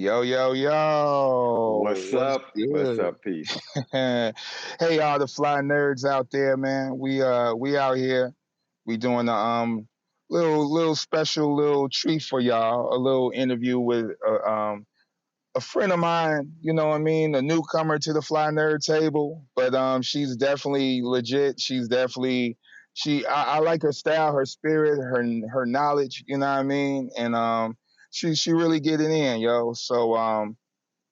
Yo, yo, yo. What's What's up? What's good? up, peace? Hey, all the fly nerds out there, man. We out here. We doing a little special little treat for y'all. A little interview with a friend of mine. You know what I mean? A newcomer to the fly nerd table, but she's definitely legit. She's definitely I like her style, her spirit, her knowledge. You know what I mean? And she really get it in, yo. So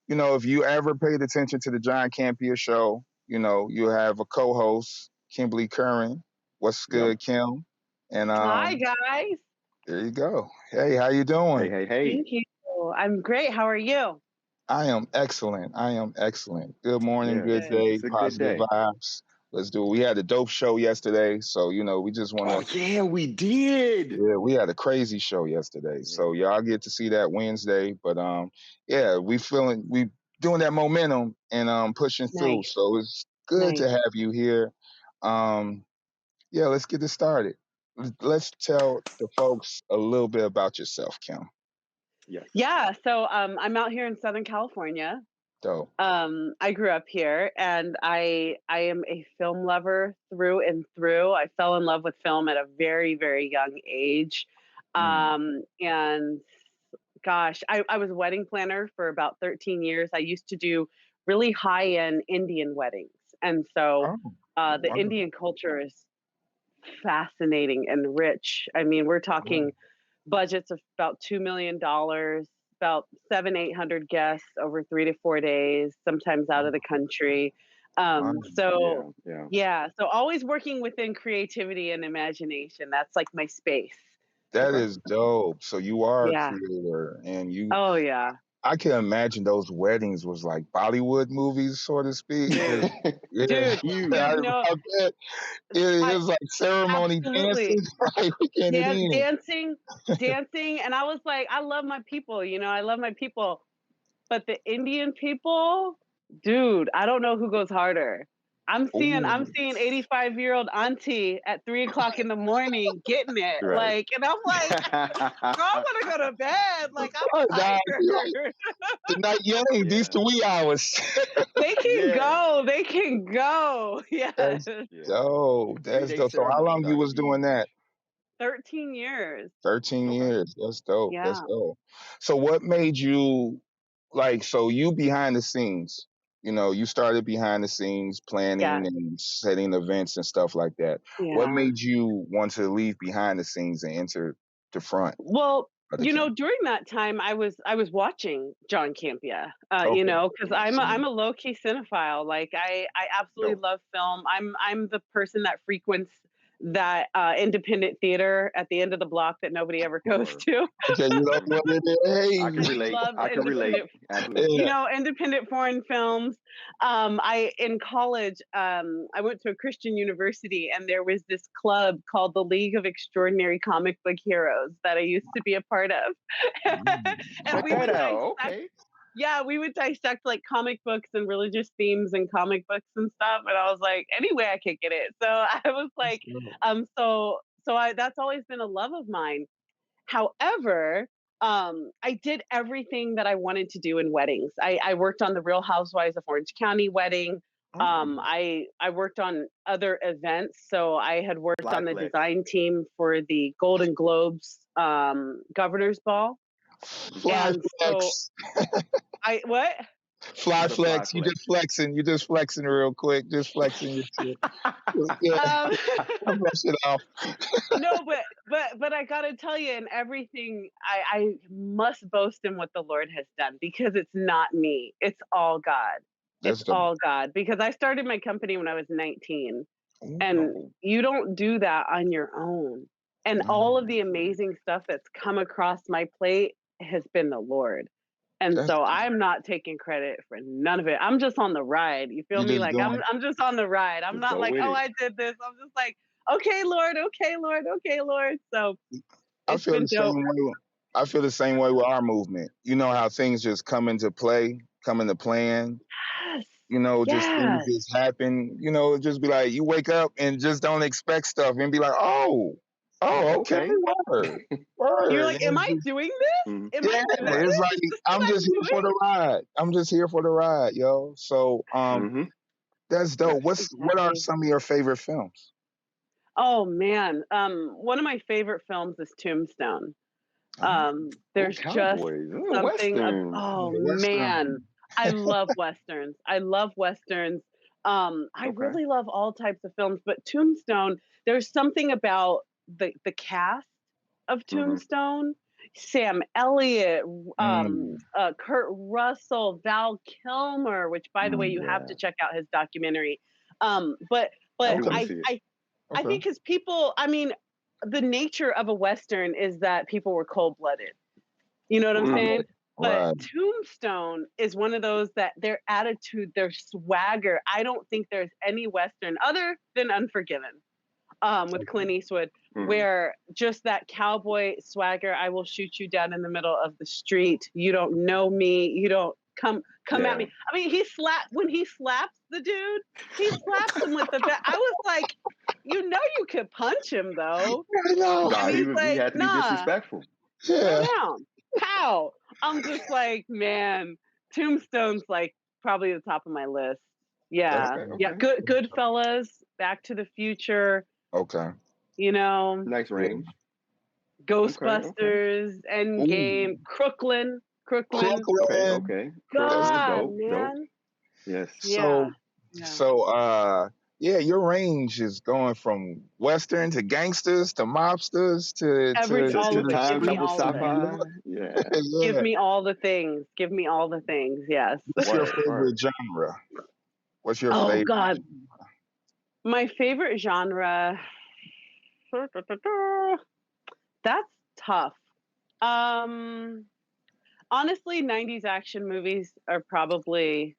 if you ever paid attention to the John Campia show, you have a co-host, Kimberly Currin. What's Yep. good, Kim? And Hi, guys. there you go. Hey, how you doing? Hey. Thank you. I'm great. How are you? I am excellent. Good morning, Yeah, good Good. day, it's a good positive day. vibes. Let's do it. We had a dope show yesterday, so we just want Oh, to. yeah, we did. Yeah, we had a crazy show yesterday, so y'all get to see that Wednesday. But yeah, we doing that momentum and pushing through. Nice. So it's good to Nice. have you here. Yeah, let's get this started. Let's tell the folks a little bit about yourself, Kim. Yes. Yeah. So I'm out here in Southern California. Dope. I grew up here, and I am a film lover through and through. I fell in love with film at a very, very young age. And gosh, I was a wedding planner for about 13 years. I used to do really high-end Indian weddings. And so the wonderful. Indian culture is fascinating and rich. I mean, we're talking budgets of about $2 million, about 700-800 guests over 3 to 4 days, sometimes out of the country. So always working within creativity and imagination. That's like my space. That is dope. So you are a Yeah. creator, and Oh yeah. I can imagine those weddings was like Bollywood movies, so to speak. Dude, Huge. I bet it was like ceremony absolutely. dancing. Like, we can't dancing, and I was like, I love my people, I love my people, but the Indian people, dude, I don't know who goes harder. I'm seeing 85-year-old auntie at 3:00 in the morning getting it, Right. and I'm like, girl, I want to go to bed. Like, I'm tired. The night young, these 2 wee hours. They can go. Yes. That's dope. That's dope. So how long you was doing that? 13 years. 13 years. That's dope. Yeah. That's dope. So what made you you behind the scenes, you started behind the scenes planning and setting events and stuff like that. Yeah. What made you want to leave behind the scenes and enter the front? Well, during that time I was watching John Campia, because I'm a low key cinephile. Like I absolutely love film. I'm the person that frequents that independent theater at the end of the block that nobody ever goes to. Okay, you know what it is? Hey. I can relate. Independent foreign films. In college, I went to a Christian university, and there was this club called the League of Extraordinary Comic Book Heroes that I used to be a part of. And we would dissect like comic books and religious themes and comic books and stuff. And I was like, any way I could get it. So I was like, that's always been a love of mine. However, I did everything that I wanted to do in weddings. I worked on the Real Housewives of Orange County wedding. I worked on other events. So I had worked on the design team for the Golden Globes Governor's Ball. Fly flex. What? Fly flex. You just flexing real quick. Just flexing your shit. Brush it off. No, but I gotta tell you, in everything, I must boast in what the Lord has done, because it's not me. It's all God. All God. Because I started my company when I was 19. And you don't do that on your own. And all of the amazing stuff that's come across my plate has been the Lord. And so I'm not taking credit for none of it. I'm just on the ride. You feel me? Like I'm just on the ride. I'm not like, I did this. I'm just like, okay, Lord. So I feel the same way with our movement. You know how things just come into plan. Yes. Just things just happen. Just be like, you wake up and just don't expect stuff and be like, oh, okay. Word. You're Word. like, am I doing this? Mhm. Am I Yeah, doing it's this? like Is this I'm what I'm just here for doing? the ride. I'm just here for the ride, yo. So that's dope. Yes. What are Exactly. some of your favorite films? Oh man. One of my favorite films is Tombstone. Oh, Oh, There's just cowboys. Oh, something of, westerns. oh man, Western. I love westerns. I love westerns. I Okay. really love all types of films, but Tombstone, there's something about the cast of Mm-hmm. Tombstone. Sam Elliott, Mm, Kurt Russell, Val Kilmer, which by the way, you have Yeah. to check out his documentary. But I but do want to okay. see it. I Okay. think because people, I mean, the nature of a Western is that people were cold blooded. You know what I'm Right. saying? But Right. Tombstone is one of those that their attitude, their swagger, I don't think there's any Western other than Unforgiven, with Clint Eastwood, Mm. where just that cowboy swagger, I will shoot you down in the middle of the street. You don't know me. You don't come at Yeah. me. I mean, when he slaps the dude, he slaps him with the I was like, you know you could punch him though. I know. Nah, And he's he like, had to be nah, disrespectful. throw Yeah. down. Pow. I'm just like, man, Tombstone's like probably the top of my list. Yeah. Okay. Yeah. Okay. Goodfellas, Back to the Future, Okay. you know, Nice Yeah. range. Okay. Okay. Ghostbusters, Endgame, Ooh. Crooklyn. Okay. Crooklyn. Okay. That's Crooklyn. God, Dope. Dope. man. Yes. Yeah. so Yeah. so yeah, your range is going from western to gangsters to mobsters Every To, all to of it. time Give me travel all of it. sci-fi. Yeah. Give Yeah. me all the things. Give me all the things. Yes. What's your Word. Word. favorite genre? What's your Oh favorite? God. My favorite genre. That's tough. Um, Honestly, 90s action movies are probably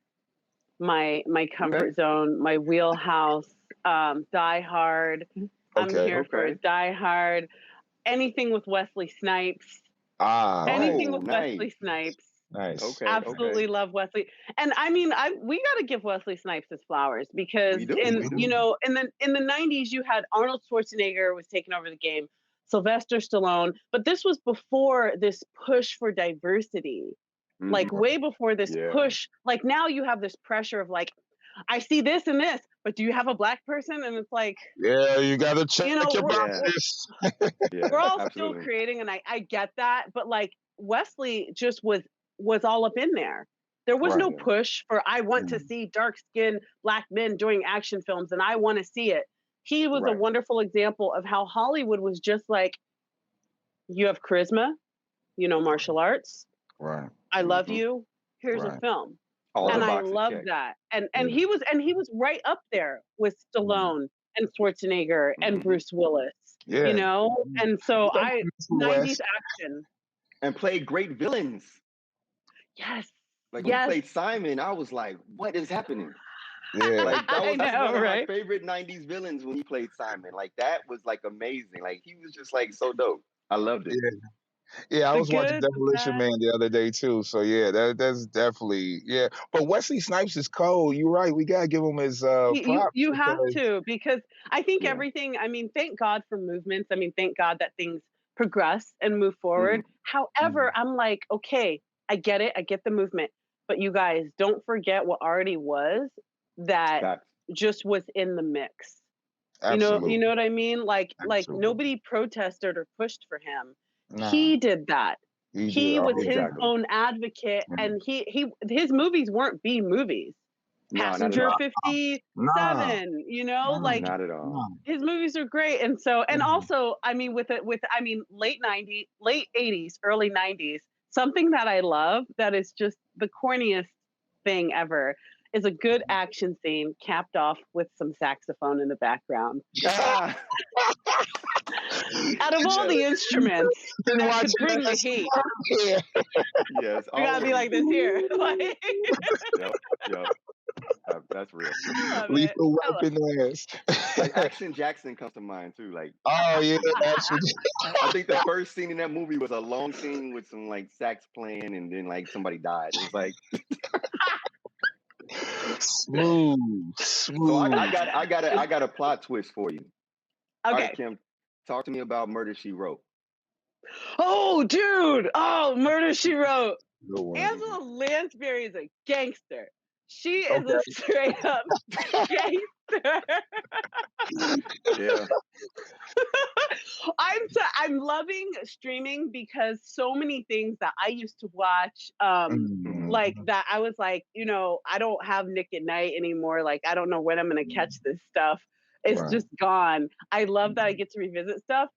my Okay. comfort zone, my wheelhouse. Die Hard. I'm Okay. here for a Okay. Die Hard. Anything with Wesley Snipes. Nice. Anything Oh, with nice. Wesley Snipes. Nice. Okay. Okay. Absolutely love Wesley. And I mean, we got to give Wesley Snipes his flowers because We do. in We you do. know in the 90s you had Arnold Schwarzenegger was taking over the game, Sylvester Stallone, but this was before this push for diversity. Like Mm-hmm. way before this Yeah. push, like now you have this pressure of like, I see this and this, but do you have a black person? And it's like, Yeah, you gotta check you know, your Yeah. boxes. we're Yeah. all still Absolutely. creating, and I get that, but like Wesley just was all up in there. There was Right. no Yeah. push for I want to Mm. see dark skinned black men doing action films and I want to see it. He was a Right. wonderful example of how Hollywood was just like, you have charisma, you know, martial arts, Right. I love Mm-hmm. you, here's a Right. film. All the And Right. I boxes love checked. that. And Yeah. he was right up there with Mm. Stallone and Schwarzenegger and Mm-hmm. Bruce Willis, you Yeah. know? And so Come on, Mr. 90s West. action. And played great villains. Yes. Like when he Yes. played Simon, I was like, "What is happening?" Yeah. Like I that's know, one of my right? favorite '90s villains when he played Simon. Like that was like amazing. Like he was just like so dope. I loved it. Yeah. Yeah, I The was watching good, the Demolition bad. Man the other day too. So yeah, that's definitely yeah. But Wesley Snipes is cold. You're right. We gotta give him his props You have because to, because I think Yeah. everything, I mean, thank God for movements. I mean, thank God that things progress and move Mm-hmm. forward. However, I'm like, okay, I get it. I get the movement. But you guys don't forget what already was that Facts. just was in the mix. You absolutely, know what I mean? Like absolutely. nobody protested or pushed for him. Nah, He did that. he did. He Oh was his yeah. Exactly. own advocate, Mm. and his movies weren't B movies. No, not at Passenger all. Nah, 57, you know, nah, like Not at all. nah. his movies are great. And so, and Mm. also, I mean, I mean, late 90s, late 80s, early 90s, something that I love that is just the corniest thing ever is a good action scene capped off with some saxophone in the background. Ah, Out of all Yeah, the instruments been that watching could bring the that heat, yeah. yes, we gotta be always. like this here. Like, Yep. Yep. That's real. I love it. Lethal I love Weapon ass. Like Action Jackson comes to mind too. Like Oh yeah, actually. I think the first scene in that movie was a long scene with some like sax playing and then like somebody died. It was like Smooth, so smooth. I got a plot twist for you. All right, Okay. Kim, talk to me about Murder She Wrote. Oh, dude. Oh, Murder, She Wrote. Good one. Angela Lansbury is a gangster. She is Okay. a straight up gangster. Yeah. I'm loving streaming because so many things that I used to watch, like that I was like, I don't have Nick at Night anymore. Like I don't know when I'm gonna catch this stuff. It's Right. just gone. I love that I get to revisit stuff.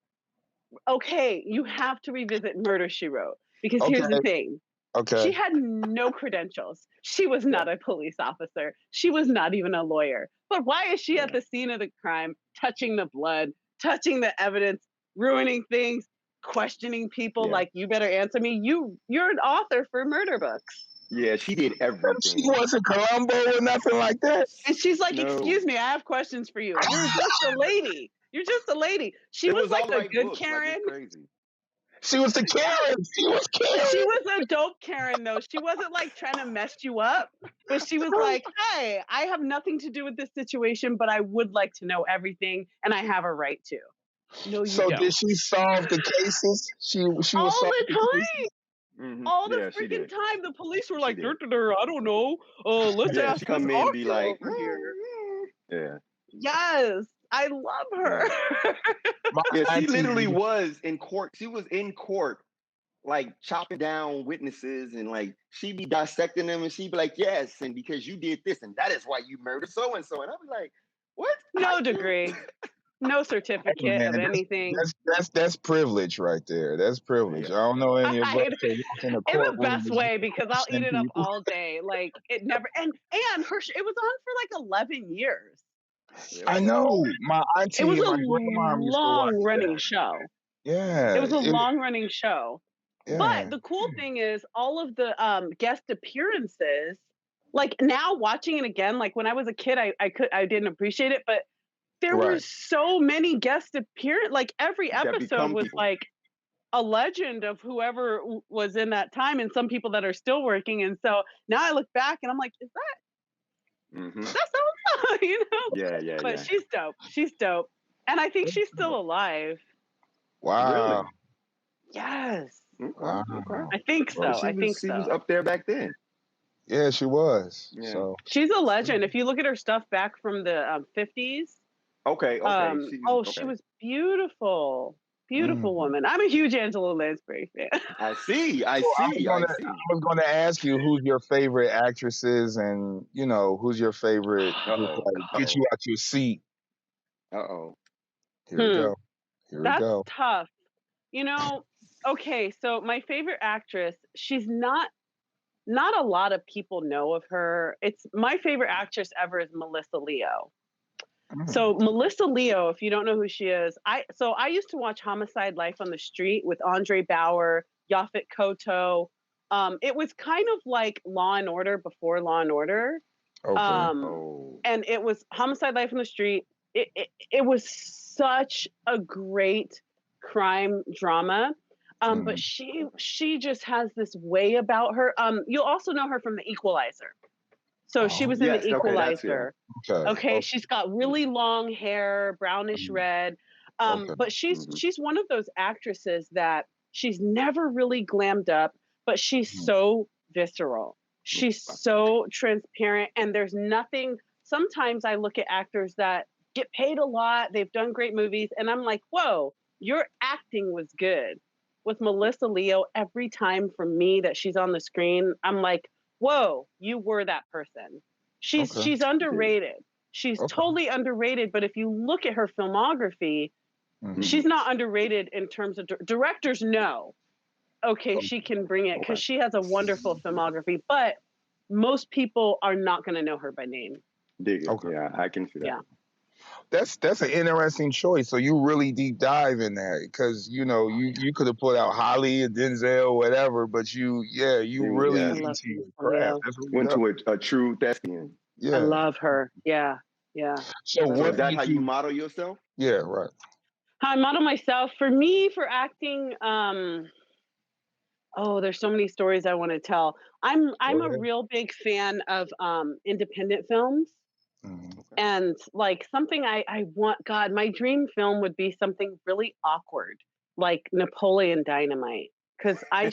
Okay, you have to revisit Murder, She Wrote, because here's the Okay. thing. Okay. She had no credentials. She was not a police officer. She was not even a lawyer. But why is she at the scene of the crime, touching the blood, touching the evidence, ruining things, questioning people like, you better answer me? You're an author for murder books. Yeah, she did everything. She wasn't Columbo or nothing like that. And she's like, No. excuse me, I have questions for you. You're just a lady. You're just a lady. She It was like all a right good books, Karen. Like, it's crazy. She was the Karen. She was Karen. She was a dope Karen, though. She wasn't like trying to mess you up, but she was like, hey, I have nothing to do with this situation, but I would like to know everything, and I have a right to. No, you So don't. did she solve the cases? She was All solving the time. cases? Mm-hmm. All the Yeah, she freaking did. time. The police were like, did. I don't know. Let's Yeah, ask she this come in and be author like, over here. yeah. Yes, I love her. Yeah, she auntie- literally was in court. She was in court, like chopping down witnesses, and like she'd be dissecting them, and she'd be like, yes, and because you did this, and that is why you murdered so and so. And I'd be like, what? No degree. No Hey, certificate man, of anything. that's privilege right there. That's privilege. I don't know any of us that walk in a In the courtroom. best way, because I'll eat it up people. all day. Like it never and her it was on for like 11 years. I know. My auntie It was and a my grandma used to watch long running that. show. Yeah. It was a long running show. yeah. But the cool thing is all of the guest appearances, like now watching it again, like when I was a kid, I didn't appreciate it, but there were so many guest appearances. Like every episode was like a legend of whoever was in that time, and some people that are still working. And so now I look back and I'm like, is that that's so Yeah. But she's dope. She's dope, and I think she's still alive. Wow. Really? Yes. Wow. I think so. Well, I think she so. was up there back then. Yeah, she was. Yeah. So She's a legend. If you look at her stuff back from the 50s. Okay. She was beautiful. Beautiful woman. I'm a huge Angela Lansbury fan. I see. I was going to ask you who's your favorite actresses, and who's your favorite. Get you out your seat. Uh-oh. Here we go. That's tough. Okay, so my favorite actress, she's not a lot of people know of her. It's my favorite actress ever is Melissa Leo. So Melissa Leo, if you don't know who she is, I used to watch Homicide: Life on the Street with Andre Bauer, Yaphet Kotto. It was kind of like Law and Order before Law and Order. Okay. And it was Homicide: Life on the Street. It was such a great crime drama. But she just has this way about her. You'll also know her from The Equalizer. So she was in The Equalizer. Okay, she's got really long hair, brownish red. But she's one of those actresses that she's never really glammed up, but she's so visceral. She's so transparent, and there's nothing. Sometimes I look at actors that get paid a lot, they've done great movies, and I'm like, whoa, your acting was good. With Melissa Leo, every time for me that she's on the screen, I'm like, whoa, you were that person. She's underrated. She's totally underrated. But if you look at her filmography, she's not underrated in terms of directors. No, she can bring it because she has a wonderful filmography. But most people are not going to know her by name. Yeah, I can see that. Yeah. That's an interesting choice. So you really deep dive in that because you could have put out Holly and Denzel, whatever, but you really into your craft. Went to a true thespian. Yeah, I love her. Yeah. So is that how you model yourself? Yeah, right. How I model myself for me for acting. There's so many stories I want to tell. I'm a real big fan of independent films. And like something I want, God, my dream film would be something really awkward. like Napoleon Dynamite, because I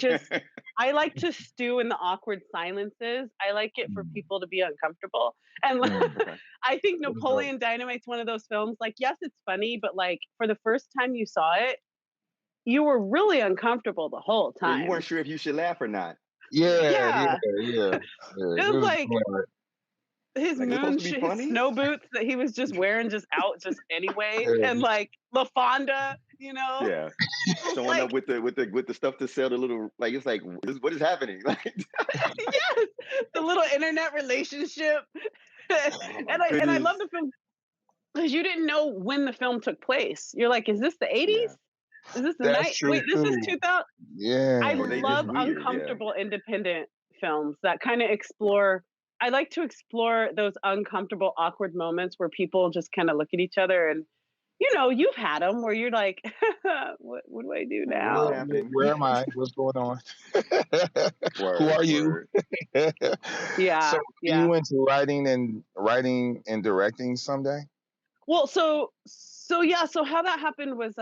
like to stew in the awkward silences. I like it for people to be uncomfortable. And Okay. I think Napoleon Dynamite's one of those films, like, yes, it's funny, but like for the first time you saw it, you were really uncomfortable the whole Yeah, you time. weren't sure if you should laugh or not. Yeah. Yeah. It was like his Like, it's supposed to be his funny? snow boots that he was just wearing just out just anyway. Yeah. And like La Fonda, you know? Yeah. Showing Like, up with the stuff to sell the little, like, it's like, what is happening? Like, yes, the little internet relationship. oh my And I goodness. love the film because you didn't know when the film took place. You're like, is this the 80s? Yeah. Is this the That's night? true Wait, this is too. 2000. I Yeah. Or they just love weird, yeah. uncomfortable independent films that kind of explore. I like to explore those uncomfortable, awkward moments where people just kind of look at each other and, you know, you've had them where you're like, what do I do What's now? happening? Where am I? What's going on? Who Word, are you? word. Yeah, So yeah. you into writing and directing someday? Well, so yeah, so how that happened was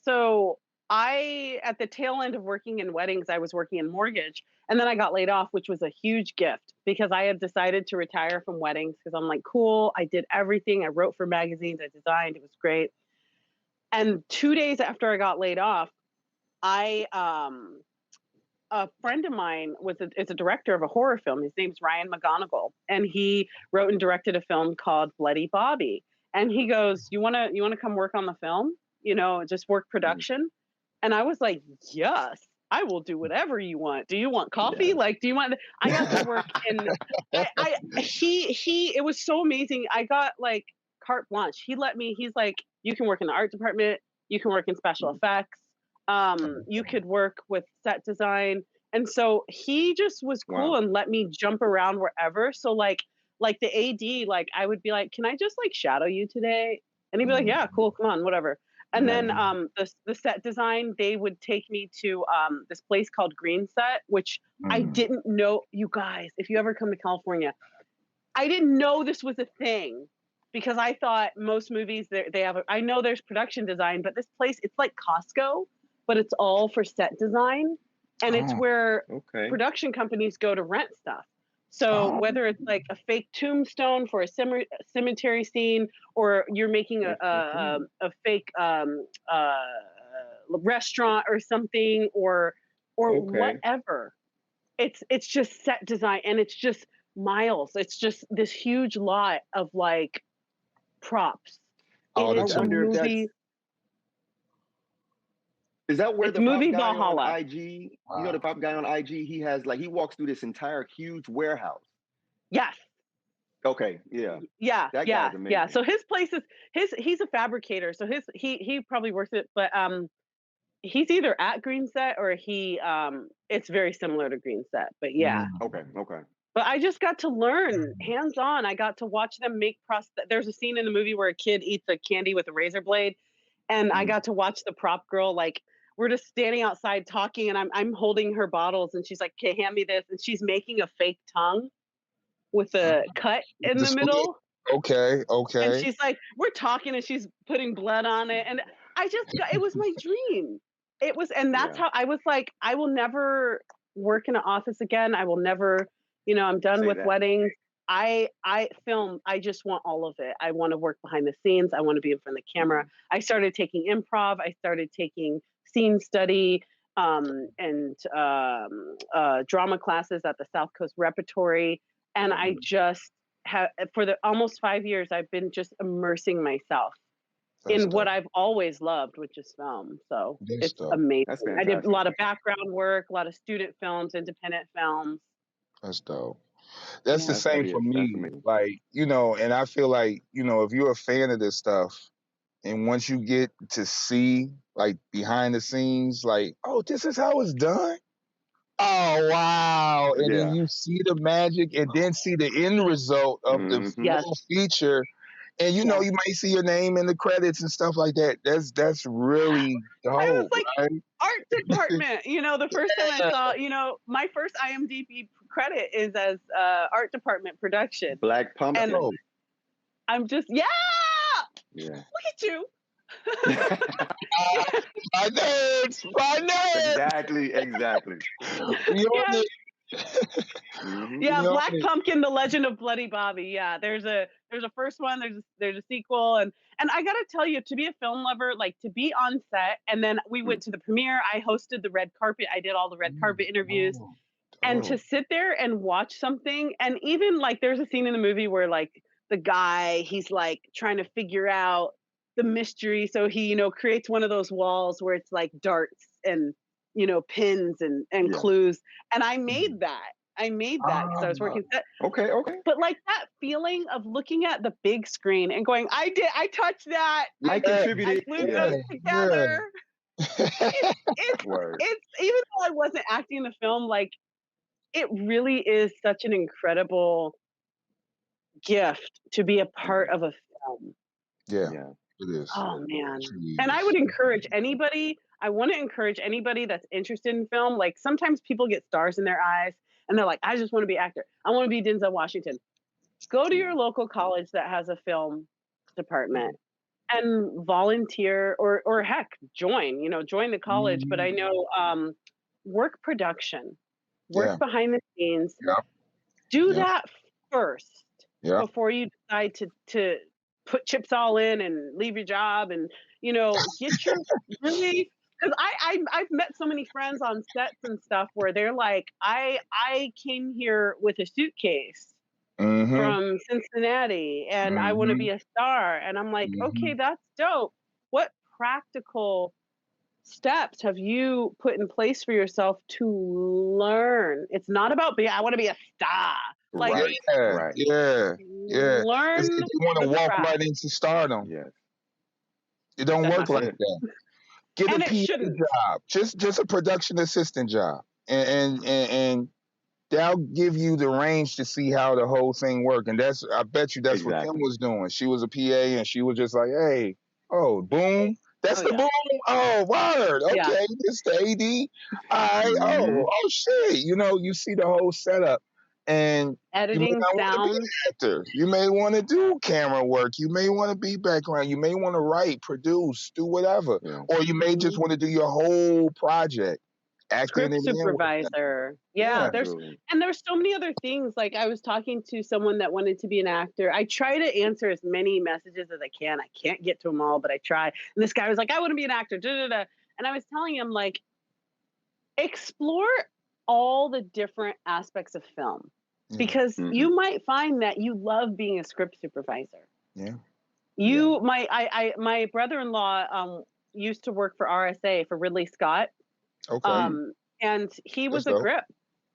so I at the tail end of working in weddings, I was working in mortgage, and then I got laid off, which was a huge gift because I had decided to retire from weddings because I'm like, cool, I did everything. I wrote for magazines, I designed, it was great. And 2 days after I got laid off, I a friend of mine is a director of a horror film. His name's Ryan McGonigal, and he wrote and directed a film called Bloody Bobby. And he goes, "You wanna come work on the film? You know, just work production." And I was like, "Yes, I will do whatever you want. Do you want coffee? Yeah. Like, do you want?" I got to work in. He. It was so amazing. I got like carte blanche. He let me. He's like, "You can work in the art department. You can work in special effects. You could work with set design." And so he just was cool Wow. and let me jump around wherever. So like the AD, like I would be like, "Can I just like shadow you today?" And he'd be like, "Yeah, cool, come on, whatever." And then the set design, they would take me to this place called Green Set, which I didn't know. You guys, if you ever come to California, I didn't know this was a thing because I thought most movies they have. I know there's production design, but this place it's like Costco, but it's all for set design, and it's where Okay. production companies go to rent stuff. So whether it's like a fake tombstone for a cemetery scene, or you're making a fake restaurant or something, or Okay. whatever, it's just set design, and it's just miles. It's just this huge lot of like props. All It the I is a time. wonder if that's, movie. is that where It's the prop movie guy on Valhalla. IG, you know, Wow. the prop guy on IG, he has like, he walks through this entire huge warehouse. Yes. Okay. Yeah. Yeah. That Yeah. guy's Yeah. amazing. So his place is he's a fabricator. So he probably works it, but he's either at Green Set or he it's very similar to Green Set. But yeah. Okay. Okay. But I just got to learn hands on. I got to watch them make there's a scene in the movie where a kid eats a candy with a razor blade, and I got to watch the prop girl, like we're just standing outside talking, and I'm holding her bottles, and she's like, "Okay, hand me this," and she's making a fake tongue with a cut in The the sweet. middle, Okay. and Okay. she's like, we're talking, and she's putting blood on it, and it was my dream. It was, and that's Yeah. how I was like, I will never work in an office again. I will never, I'm done Say with that. weddings. I film. I just want all of it. I want to work behind the scenes. I want to be in front of the camera. I started taking improv. I started taking scene study and drama classes at the South Coast Repertory, and I just have for the almost 5 years. I've been just immersing myself That's in what dope. I've always loved, which is film. So That's it's dope. amazing. That's I did a fantastic. lot of background work, a lot of student films, independent films. That's dope. That's the Yeah. That same for is. That's me. amazing. Like, and I feel like, if you're a fan of this stuff, and once you get to see like behind the scenes, like, oh, this is how it's done. Oh wow. And then Yeah. you see the magic and then see the end result of the Yes. full feature. And you Yeah. might see your name in the credits and stuff like that. That's really I was dope, like, right? art department. The first time I saw, my first IMDb credit is as art department production. Black And Pumpkin. Dope. I'm just, yeah, Yeah. look at you. My nerds, my nerds. Exactly. We on it. Yeah, We on Black it. Pumpkin: The Legend of Bloody Bobby. Yeah, there's a first one, there's a sequel, and I gotta tell you, to be a film lover, like to be on set, and then we went to the premiere. I hosted the red carpet. I did all the red carpet interviews, and to sit there and watch something, and even like there's a scene in the movie where like the guy, he's like trying to figure out the mystery, so he creates one of those walls where it's like darts and pins and clues, and I made that. Because I was working set. Okay. But like that feeling of looking at the big screen and going, I touched that. I contributed. I glued those together. It's Word. even though I wasn't acting in the film, like it really is such an incredible gift to be a part of a film. Yeah, it is. Oh man. Truly And is. I would encourage anybody, I want to encourage anybody that's interested in film. Like sometimes people get stars in their eyes and they're like, I just want to be an actor. I want to be Denzel Washington. Go to your local college that has a film department and volunteer or heck, join the college. But I know work production, work behind the scenes. Do that first before you decide to put chips all in and leave your job and get your really, because I've met so many friends on sets and stuff where they're like, I came here with a suitcase from Cincinnati and I want to be a star, and I'm like, okay, that's dope. What practical steps have you put in place for yourself to learn? It's not about I want to be a star. Like, Right. Yeah. Learn. You want to walk right into stardom. Yes. It don't That's work my like that. Get And a it PA shouldn't. job, just a production assistant job, and they'll give you the range to see how the whole thing works. And I bet you that's what Kim was doing. She was a PA, and she was just like, hey, boom. That's the boom. Oh, word. Okay, this the AD. All right. Oh, shit. You see the whole setup. And editing, you may not sound. want to be an actor. You may want to do camera work. You may want to be background. You may want to write, produce, do whatever. Or you may just want to do your whole project. Script supervisor. There's so many other things. Like I was talking to someone that wanted to be an actor. I try to answer as many messages as I can. I can't get to them all, but I try. And this guy was like, I want to be an actor. And I was telling him, like, explore all the different aspects of film. Because you might find that you love being a script supervisor. My brother-in-law used to work for RSA, for Ridley Scott. And he was a grip,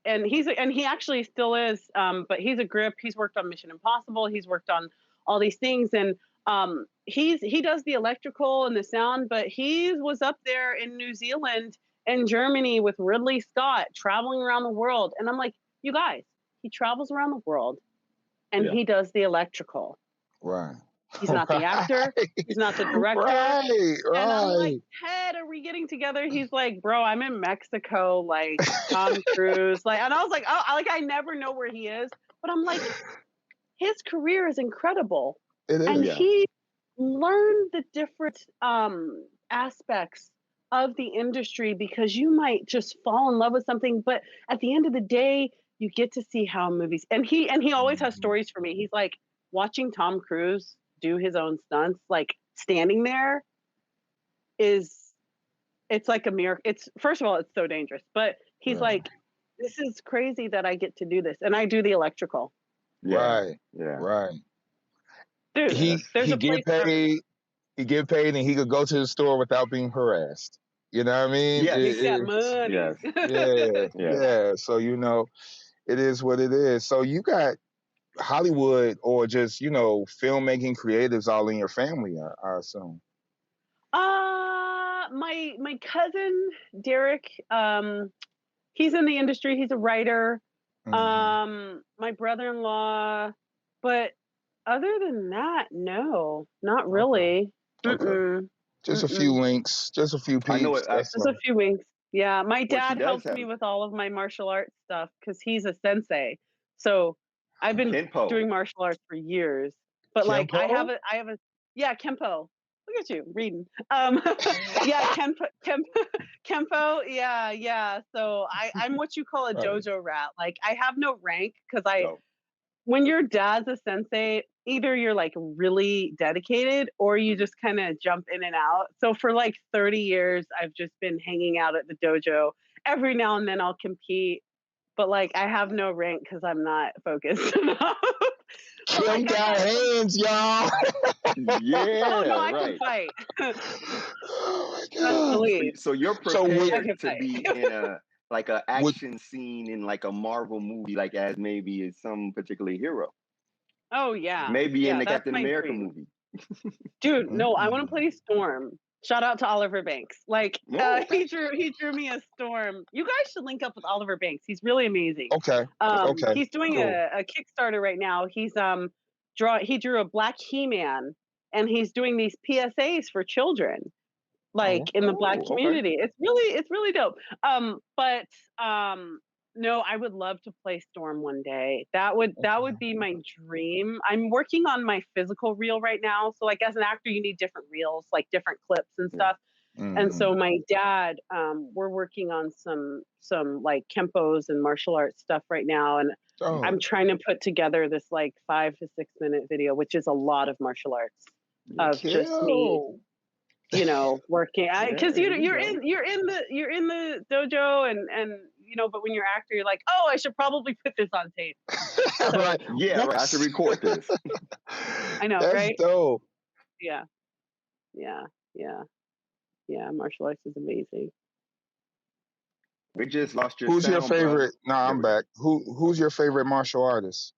and he actually still is. But he's a grip. He's worked on Mission Impossible. He's worked on all these things, and he does the electrical and the sound. But he was up there in New Zealand and Germany with Ridley Scott, traveling around the world. And I'm like, you guys, he travels around the world, and he does the electrical. Right. He's not the actor. He's not the director. Right. And I'm like, Ted, are we getting together? He's like, bro, I'm in Mexico, like Tom Cruise. Like, and I was like, oh, I never know where he is. But I'm like, his career is incredible. It is. And he learned the different aspects of the industry, because you might just fall in love with something, but at the end of the day, you get to see how movies, and he always has stories for me. He's like, watching Tom Cruise do his own stunts, like standing there it's like a miracle. It's, first of all, it's so dangerous, but he's like, this is crazy that I get to do this, and I do the electrical. Right. Dude, he get paid. He get paid, and he could go to the store without being harassed. You know what I mean? He's got money. Yeah. So it is what it is. So you got Hollywood or just filmmaking creatives all in your family, I assume. My cousin Derek, he's in the industry. He's a writer. My brother-in-law, but other than that, no, not really. Okay. Just a few links, just a few peeps. Just a few winks. Yeah, my dad helps me with all of my martial arts stuff because he's a sensei. So I've been doing martial arts for years. But like, I have a Kempo. Look look at you reading. Yeah, Kempo. Yeah. So I'm what you call a dojo rat. Like I have no rank because when your dad's a sensei, either you're like really dedicated or you just kind of jump in and out. So for like 30 years, I've just been hanging out at the dojo. Every now and then I'll compete, but like I have no rank because I'm not focused enough. Kim got hands, y'all. Yeah. Oh no, I right. can fight. Oh my Best God. believe. So you're So would- I prepared can to fight. be in a like a action scene in like a Marvel movie, like as maybe as some particular hero, Oh yeah. maybe in Yeah, the that's Captain my America dream. movie. Dude, no, I want to play Storm. Shout out to Oliver Banks. Like Oh, he drew me a Storm. You guys should link up with Oliver Banks. He's really amazing. Okay. Okay. He's doing Cool. a Kickstarter right now. He drew a black He-Man and he's doing these PSAs for children like in the black okay. community. It's really dope. But no, I would love to play Storm one day. That would be my dream. I'm working on my physical reel right now. So like as an actor, you need different reels, like different clips and stuff. And so my dad, we're working on some like Kempos and martial arts stuff right now. And I'm trying to put together this like 5 to 6 minute video, which is a lot of martial arts of just me, you know, working. Because you're in the dojo and you know, but when you're an actor, you're like, oh, I should probably put this on tape. So, Right. Yeah, right. I should record this. I know, That's right? dope. Yeah. Martial arts is amazing. We just lost your Who's your sound, brother. favorite? No, I'm back. Who's your favorite martial artist?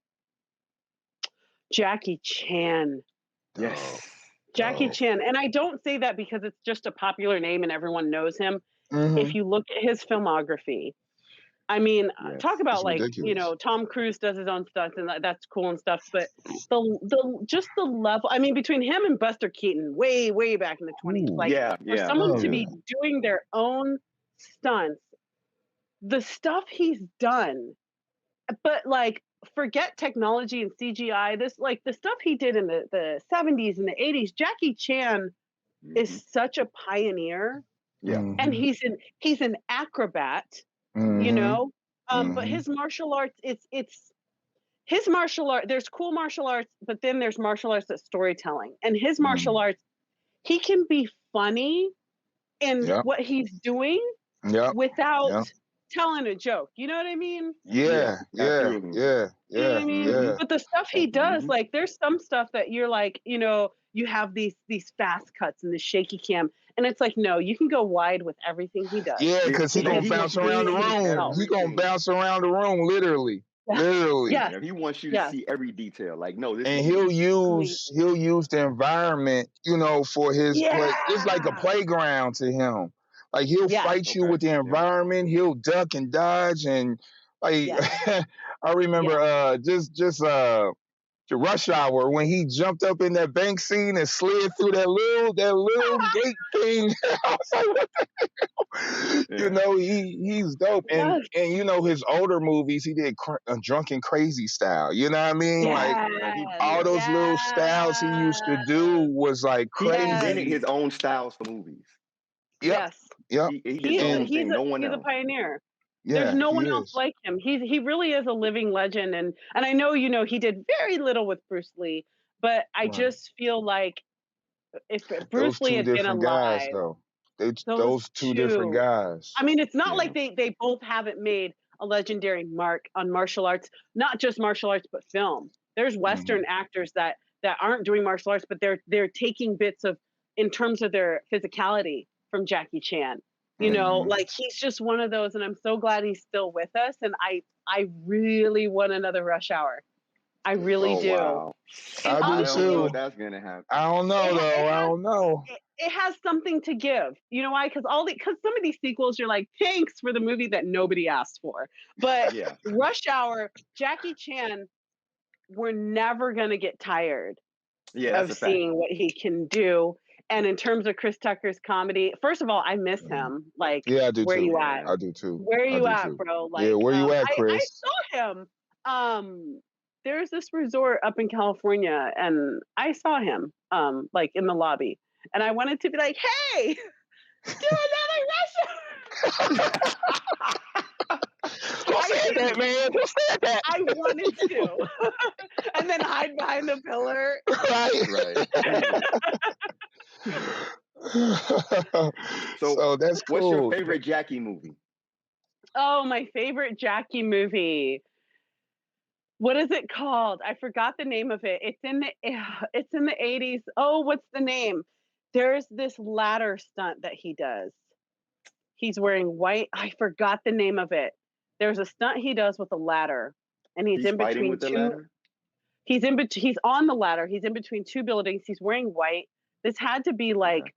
Jackie Chan. Yes. Jackie Chan. And I don't say that because it's just a popular name and everyone knows him. If you look at his filmography, I mean, talk about like, you know, Tom Cruise does his own stunts and that's cool and stuff, but the level, I mean, between him and Buster Keaton, way back in the 20s, like for someone to be doing their own stunts, the stuff he's done, but like forget technology and CGI, this like the stuff he did in the 70s and the 80s, Jackie Chan is such a pioneer. And he's an acrobat, you know. But his martial arts, it's his martial art. There's cool martial arts, but then there's martial arts that's storytelling. And his martial arts, he can be funny in what he's doing without telling a joke. You know what I mean? Yeah. You know what I mean? But the stuff he does, like there's some stuff that you're like, you know, you have these fast cuts and the shaky cam. And it's like, no, you can go wide with everything he does. Yeah, because he's gonna bounce around the room. He's gonna bounce around the room, literally. Literally. Yeah. He wants you to see every detail. Like, no, this and is he'll use the environment, you know, for his play. It's like a playground to him. Like he'll fight you with the environment. He'll duck and dodge and like I remember the Rush Hour when he jumped up in that bank scene and slid through that little gate thing. I was like, what the hell? You know, he's dope. And you know, his older movies, he did Drunken Crazy Style. You know what I mean? Like all those little styles he used to do was like crazy. He invented his own styles for movies. Yep. He's a pioneer. There's no one else like him. He really is a living legend. And I know, you know, he did very little with Bruce Lee, but I just feel like if Bruce Lee had been alive, those two different guys. I mean, it's not like they both haven't made a legendary mark on martial arts, not just martial arts, but film. There's Western actors that aren't doing martial arts, but they're taking bits of, in terms of their physicality, from Jackie Chan. You know, like he's just one of those, and I'm so glad he's still with us. And I really want another Rush Hour. I really do. Wow. I do too. That's gonna happen. I don't know though. I don't know. It has something to give. You know why? Because some of these sequels, you're like, thanks for the movie that nobody asked for. But Rush Hour, Jackie Chan, we're never gonna get tired of seeing what he can do. And in terms of Chris Tucker's comedy, first of all, I miss him. Like, I do where too. you at? I do too. Where you at, bro? Like, where you at, Chris? I saw him. There's this resort up in California, and I saw him, like in the lobby. And I wanted to be like, hey, do another Russian. Who said that, man? Who said that? I wanted to. And then hide behind the pillar. Right. So that's cool. What's your favorite Jackie movie? Oh, my favorite Jackie movie. What is it called? I forgot the name of it. It's in the 80s. Oh, what's the name? There's this ladder stunt that he does. He's wearing white. I forgot the name of it. There's a stunt he does with a ladder, and he's in fighting between with the two. ladder? He's on the ladder. He's in between two buildings. He's wearing white. This had to be like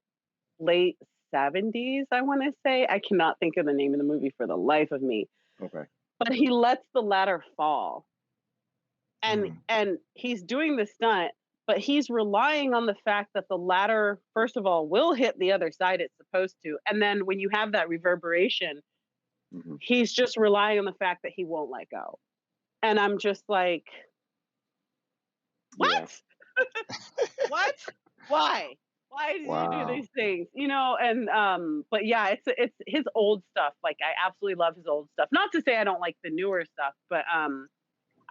late 70s, I want to say. I cannot think of the name of the movie for the life of me. Okay. But he lets the ladder fall. And he's doing the stunt, but he's relying on the fact that the ladder, first of all, will hit the other side it's supposed to. And then when you have that reverberation, he's just relying on the fact that he won't let go. And I'm just like, what? Yeah. What? Why? Why did you do these things? You know, and but yeah, it's his old stuff. Like, I absolutely love his old stuff. Not to say I don't like the newer stuff, but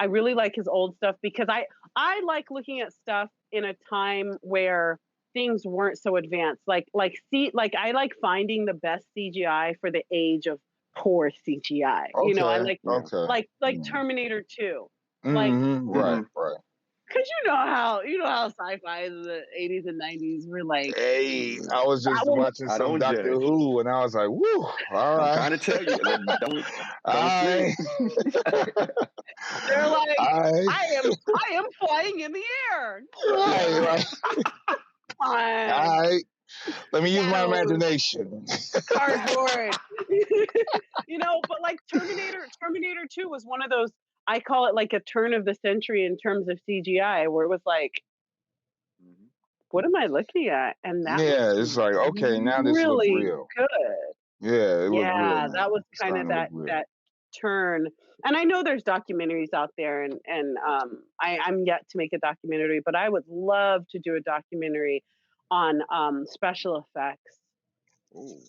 I really like his old stuff because I like looking at stuff in a time where things weren't so advanced. Like I like finding the best CGI for the age of poor CGI. Okay. You know, I like Terminator 2. Like right. Cause you know how sci-fi in the 80s and 90s were like. Hey, I was just watching some Doctor Who, and I was like, "Woo! All right." I'm trying to tell you, don't right. They're like, I am flying in the air. Right. All right. Let me use my imagination. Cardboard. You know, but like Terminator 2 was one of those. I call it like a turn of the century in terms of CGI, where it was like, what am I looking at? And that it's like, okay, now this really looks real. Good. Yeah, it was real. That was kind of that turn. And I know there's documentaries out there, and I'm yet to make a documentary, but I would love to do a documentary on special effects. Ooh.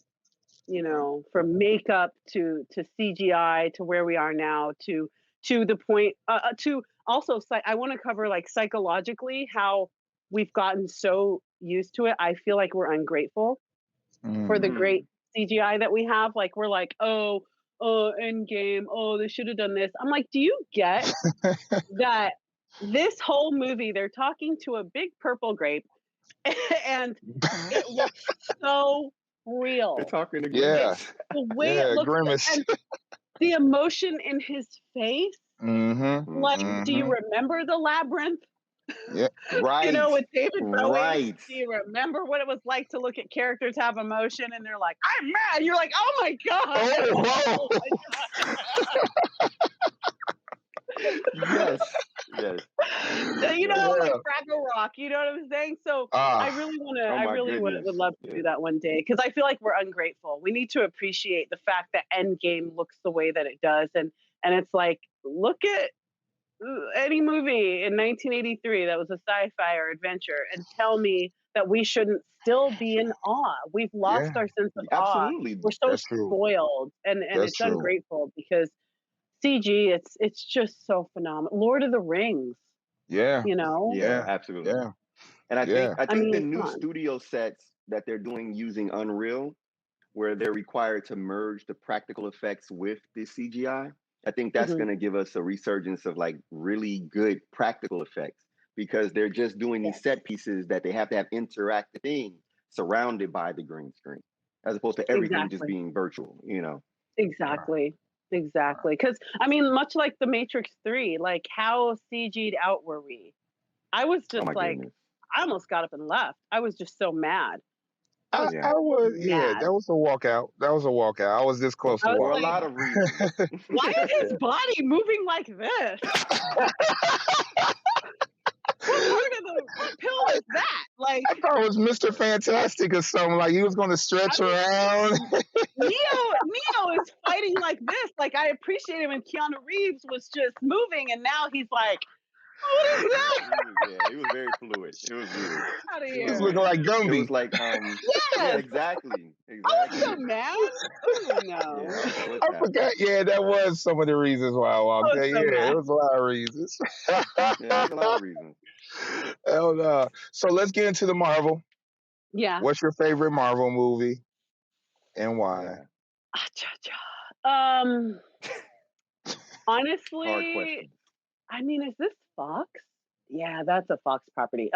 You know, from makeup to CGI to where we are now to the point to also I want to cover like psychologically how we've gotten so used to it. I feel like we're ungrateful for the great CGI that we have. Like, we're like, oh, Endgame, oh, they should have done this. I'm like, do you get that this whole movie, they're talking to a big purple grape and it looks so real. They're talking to Grimace. The way it looks, Grimace. and the emotion in his face. Like, do you remember the labyrinth? Yeah, right. You know, with David Bowie. Right. Do you remember what it was like to look at characters have emotion and they're like, I'm mad? You're like, oh my god. Oh my god. Yes. You know, like Fraggle Rock. You know what I'm saying? So I really want to. I really would love to do that one day because I feel like we're ungrateful. We need to appreciate the fact that Endgame looks the way that it does, and it's like, look at any movie in 1983 that was a sci-fi or adventure and tell me that we shouldn't still be in awe. We've lost our sense of awe. We're so spoiled and it's ungrateful because CG, it's just so phenomenal. Lord of the Rings. Yeah. You know? Yeah, absolutely. Yeah. And I think the new studio sets that they're doing using Unreal, where they're required to merge the practical effects with the CGI, I think that's going to give us a resurgence of like really good practical effects because they're just doing these set pieces that they have to have interactive things surrounded by the green screen, as opposed to everything just being virtual, you know? Exactly. Because, I mean, much like The Matrix 3, like how CG'd out were we? I was just goodness. I almost got up and left. I was just so mad. I was, that was a walkout. I was this close to walking. For a lot of reasons. Why is his body moving like this? What pill is that? Like, I thought it was Mr. Fantastic or something. Like he was going to stretch around. Neo is fighting like this. Like, I appreciate him when Keanu Reeves was just moving, and now he's like What is that? He was very fluid. It was weird. Out of He was here. looking like It Gumby. was like yeah, Yes. exactly. I was so mad. Oh no. Yeah, what's I happening? forgot. Yeah, that was some of the reasons why I walked I was in. so Yeah, mad. it was a lot of reasons. Yeah, there's a lot of reasons. Hell no. So let's get into the Marvel. Yeah. What's your favorite Marvel movie and why? Yeah. Hard Honestly, question. I mean, is this Fox? Yeah, that's a Fox property.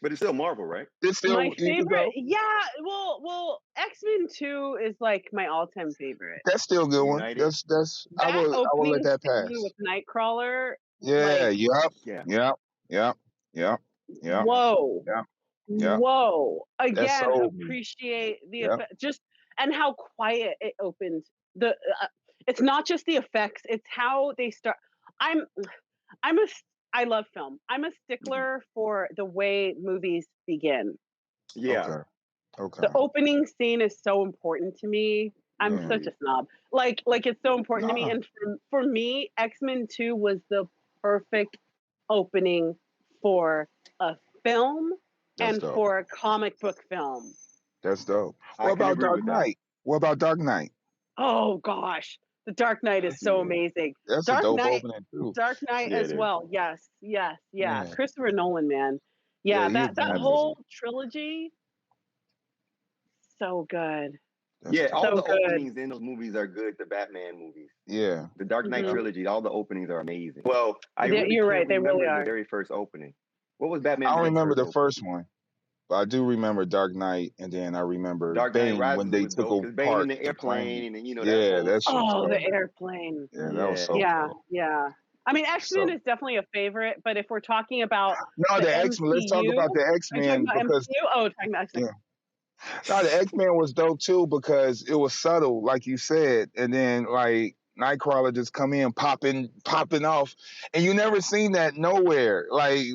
But it's still Marvel, right? It's still My you can favorite, go. yeah, well, X-Men 2 is like my all-time favorite. That's still a good one. United. That's I That will let opening that scene pass. with Nightcrawler, Yeah, like, Yeah. yep. whoa, Yeah. whoa. That Again, sold me. appreciate the Yep. effect, just and how quiet it opened. It's not just the effects; it's how they start. I'm I'm a I love film. I'm a stickler for the way movies begin. Yeah. Okay. The opening scene is so important to me. I'm Yeah. such a snob. Like it's so important to me. Nah. And for me, X-Men 2 was the perfect opening for a film That's and dope. for a comic book film. That's dope. I What can about agree Dark with that. Knight? What about Dark Knight? Oh gosh. The Dark Knight is so Yeah. amazing. That's a Dark dope Knight opening too. Dark Knight Yeah, as it is. well. Yes. Yeah. Christopher Nolan, man. Yeah, Yeah, he a that genius. whole trilogy, so good. That's Yeah, dope. all So the good. openings in those movies are good. The Batman movies, Yeah. the Dark Knight Mhm. trilogy, all the openings are amazing. Well, I You're really right, can't they really remember are. the very first opening. What was Batman I don't Begins remember the first first opening? one, but I do remember Dark Knight, and then I remember Dark Knight Bane when Rises they was took dope because Bane in apart the the airplane, plane. and you know that Yeah, whole that shit was Oh, dope. the airplane. Yeah, that was Yeah. so Yeah, cool. yeah. I mean, X-Men So is definitely a favorite, but if we're talking about no, the the X-Men. Let's talk MCU, about the are you talking X-Men about because MCU? Oh, talking about X-Men. yeah. No, the X-Men was dope too because it was subtle, like you said, and then like Nightcrawler just come in popping off, and you never seen that nowhere. Like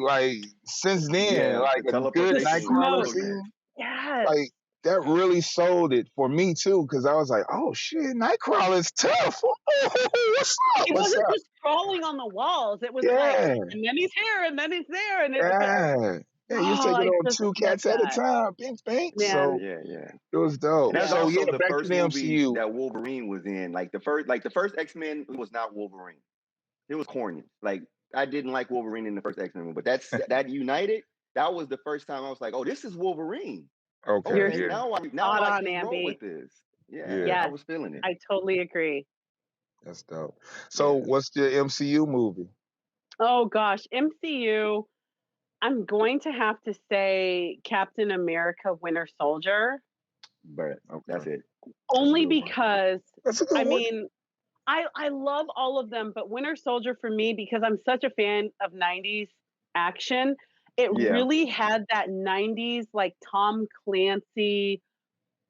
since then, Yeah, like the a good The teleportation was Nightcrawler real smoke. good. scene, Yes. like that really sold it for me too, because I was like, oh shit, Nightcrawler's tough. What's up? It What's wasn't up? just crawling on the walls. It was like, Yeah, and then he's here, and then he's there, and it was. yeah. Yeah, you Oh, take it I on just two love cats at a that, time. Bink, bink. man. So Yeah. it was dope. And that's Yeah. So yeah, also the back to first the movie MCU. that Wolverine was in. Like the first X-Men was not Wolverine. It was corny. Like I didn't like Wolverine in the first X-Men movie, but that United, that was the first time I was like, oh, this is Wolverine. Okay, You're Okay, yeah. now spot I on, can roll Amby. with this. Yeah, Yeah, I Yes, was feeling it. I totally agree. that's dope. So, Yeah. what's the MCU movie? Oh gosh, MCU. I'm going to have to say Captain America: Winter Soldier, But that's Okay, it. only good one. because That's a good I one. mean, I love all of them, but Winter Soldier for me, because I'm such a fan of 90s action, it Yeah. really had that 90s like Tom Clancy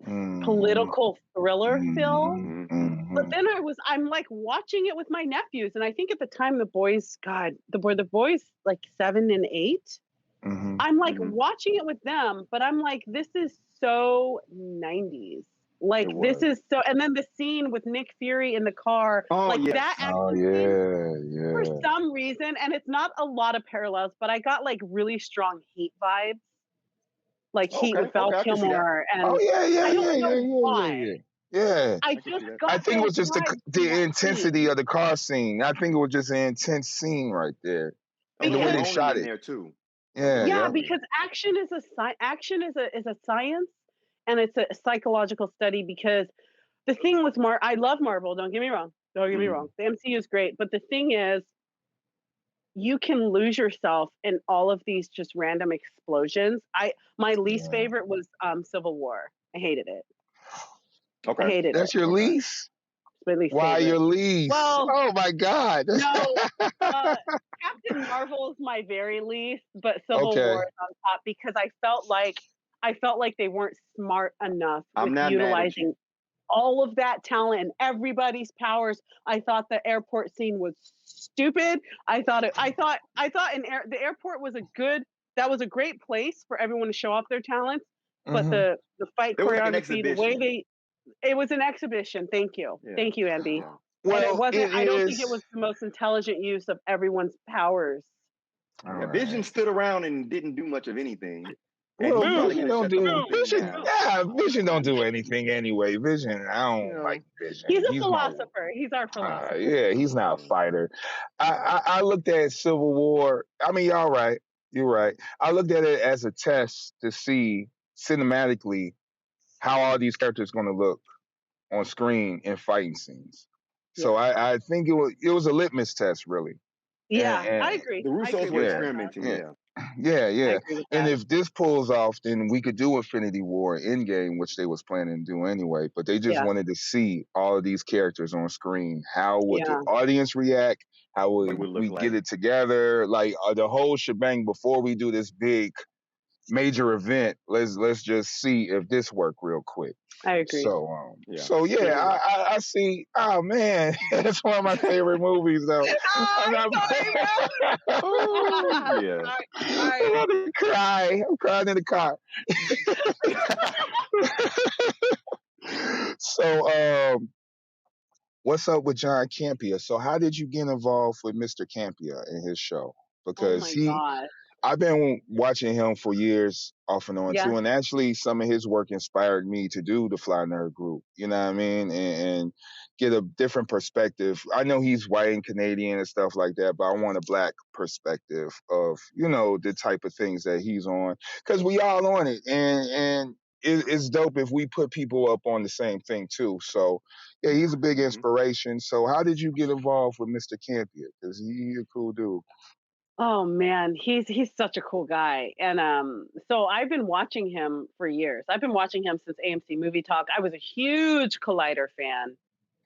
Mhm, political thriller feel. mhm, But mhm, then I'm like watching it with my nephews, and I think at the time the boys, God, the boys like 7 and 8. mhm. I'm like Mhm. watching it with them, but I'm like, this is so 90s. Like It this was. is so, and then the scene with Nick Fury in the car, Oh like yes. that Oh action scene yeah, for yeah. some reason, and it's not a lot of parallels, but I got like really strong Heat vibes, like Heat with Val Okay, I can see that. Kilmer, Oh and yeah, I yeah, don't yeah, know yeah, yeah, why. yeah. Yeah. I I can just see that. I got think it those was just vibes from the that intensity scene of the car scene. I think it was just an intense scene right there, Oh, and the the way they because droning shot in it. there too. Yeah, yeah, yeah. because action is action is a science, and it's a psychological study. Because the thing with I love Marvel. Don't get me wrong. Don't get me Mhm. wrong. The MCU is great, but the thing is, you can lose yourself in all of these just random explosions. My least Yeah. favorite was Civil War. I hated it. I Okay. hated it. That's your Okay. lease? It's my least Why favorite. your lease? Well, Oh my God. no, Captain Marvel is my very least, but Civil Okay. War is on top because I felt like they weren't smart enough I'm with not mad at you. utilizing all of that talent and everybody's powers. I thought the airport scene was stupid. I thought the airport was that was a great place for everyone to show off their talents, but Hmm. the fight It was like an choreography, the way exhibition. it was an exhibition. Thank you. Yeah. Thank you, Amby. Yeah. Well, and it wasn't. it I don't think it is. was the most intelligent use of everyone's powers. All Yeah, Vision right. stood around and didn't do much of anything. And Well, he's probably Vision gonna don't shut the whole do thing Vision. down. Yeah, Vision don't do anything anyway. Vision, I You don't like know. Vision. He's a He's no. philosopher. He's our philosopher. Yeah, he's not a fighter. I looked at Civil War. I mean, y'all right. You're right. I looked at it as a test to see cinematically how all these characters going to look on screen in fighting scenes. So I think it was a litmus test, really. Yeah, And I agree. The I agree Russos were with yeah, that, John. experimenting, yeah. yeah. Yeah, I yeah. agree with And that. if this pulls off, then we could do Infinity War Endgame, which they was planning to do anyway. But they just Yeah, wanted to see all of these characters on screen. How would the yeah. audience react? How What it would would look we get like. it together? Like the whole shebang before we do this big major event. Let's just see if this worked real quick. I agree. Yeah. So yeah, Yeah. I see. Oh man, that's one of my favorite movies, though. I'm I'm not. sorry, man. Oh yeah. I'm gonna cry. I'm crying in the car. So, what's up with John Campia? So, how did you get involved with Mr. Campia and his show? Oh Because my God. I've been watching him for years, off and on Yeah. too, and actually some of his work inspired me to do the Fly Nerd Group. You know what I mean? And get a different perspective. I know he's white and Canadian and stuff like that, but I want a black perspective of the type of things that he's on, because we all on it, and it's dope if we put people up on the same thing too. So yeah, he's a big inspiration. So how did you get involved with Mr. Campia? Because he's a cool dude. Oh man, he's such a cool guy. And so I've been watching him for years. I've been watching him since AMC Movie Talk. I was a huge Collider fan.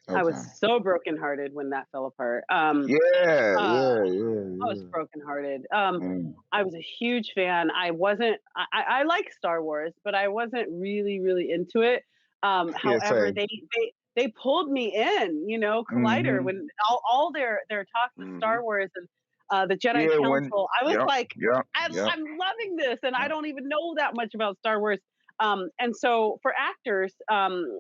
I was Okay. so brokenhearted when that fell apart. Yeah. I was brokenhearted. I was a huge fan. I like Star Wars, but I wasn't really into it. Yeah, However, same. they pulled me in, Collider, when all their talks of Star Wars and the Jedi Yeah, Council. I was like, yep. I'm loving this, and I don't even know that much about Star Wars. And so for actors,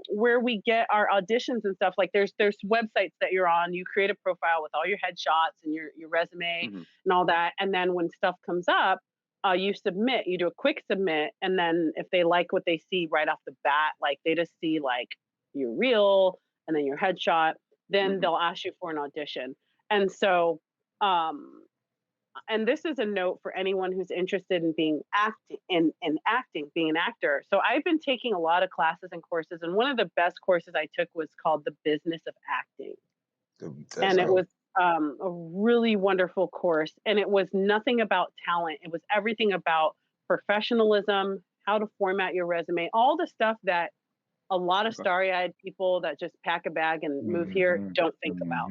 where we get our auditions and stuff, like there's websites that you're on, you create a profile with all your headshots and your resume and all that. And then when stuff comes up, you do a quick submit. And then if they like what they see right off the bat, like they just see like your reel and then your headshot, then they'll ask you for an audition. And so, and this is a note for anyone who's interested in being being an actor. So I've been taking a lot of classes and courses, and one of the best courses I took was called The Business of Acting. And it was a really wonderful course. And it was nothing about talent. It was everything about professionalism, how to format your resume, all the stuff that a lot of starry-eyed people that just pack a bag and move here don't think about.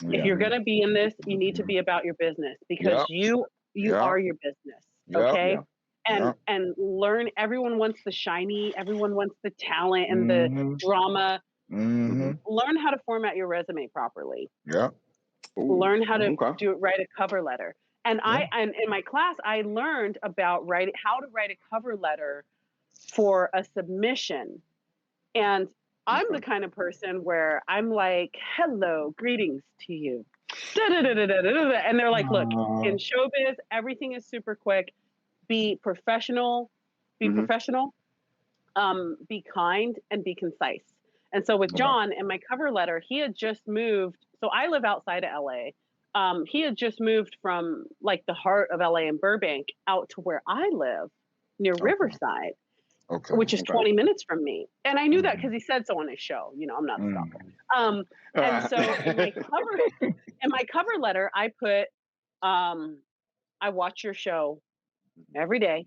If you're going to be in this, you need to be about your business, because you are your business. Okay. And learn. Everyone wants the shiny, everyone wants the talent and the drama. Learn how to format your resume properly. Learn how to write a cover letter. And and in my class, I learned about how to write a cover letter for a submission. And I'm the kind of person where I'm like, hello, greetings to you. And they're like, look, in showbiz, everything is super quick. Be professional, be kind, and be concise. And so with John and my cover letter, he had just moved. So I live outside of LA. He had just moved from like the heart of LA in Burbank out to where I live near Riverside. Which is 20 minutes from me. And I knew that because he said so on his show. I'm not a stalker. And so in my cover letter, I put, I watch your show every day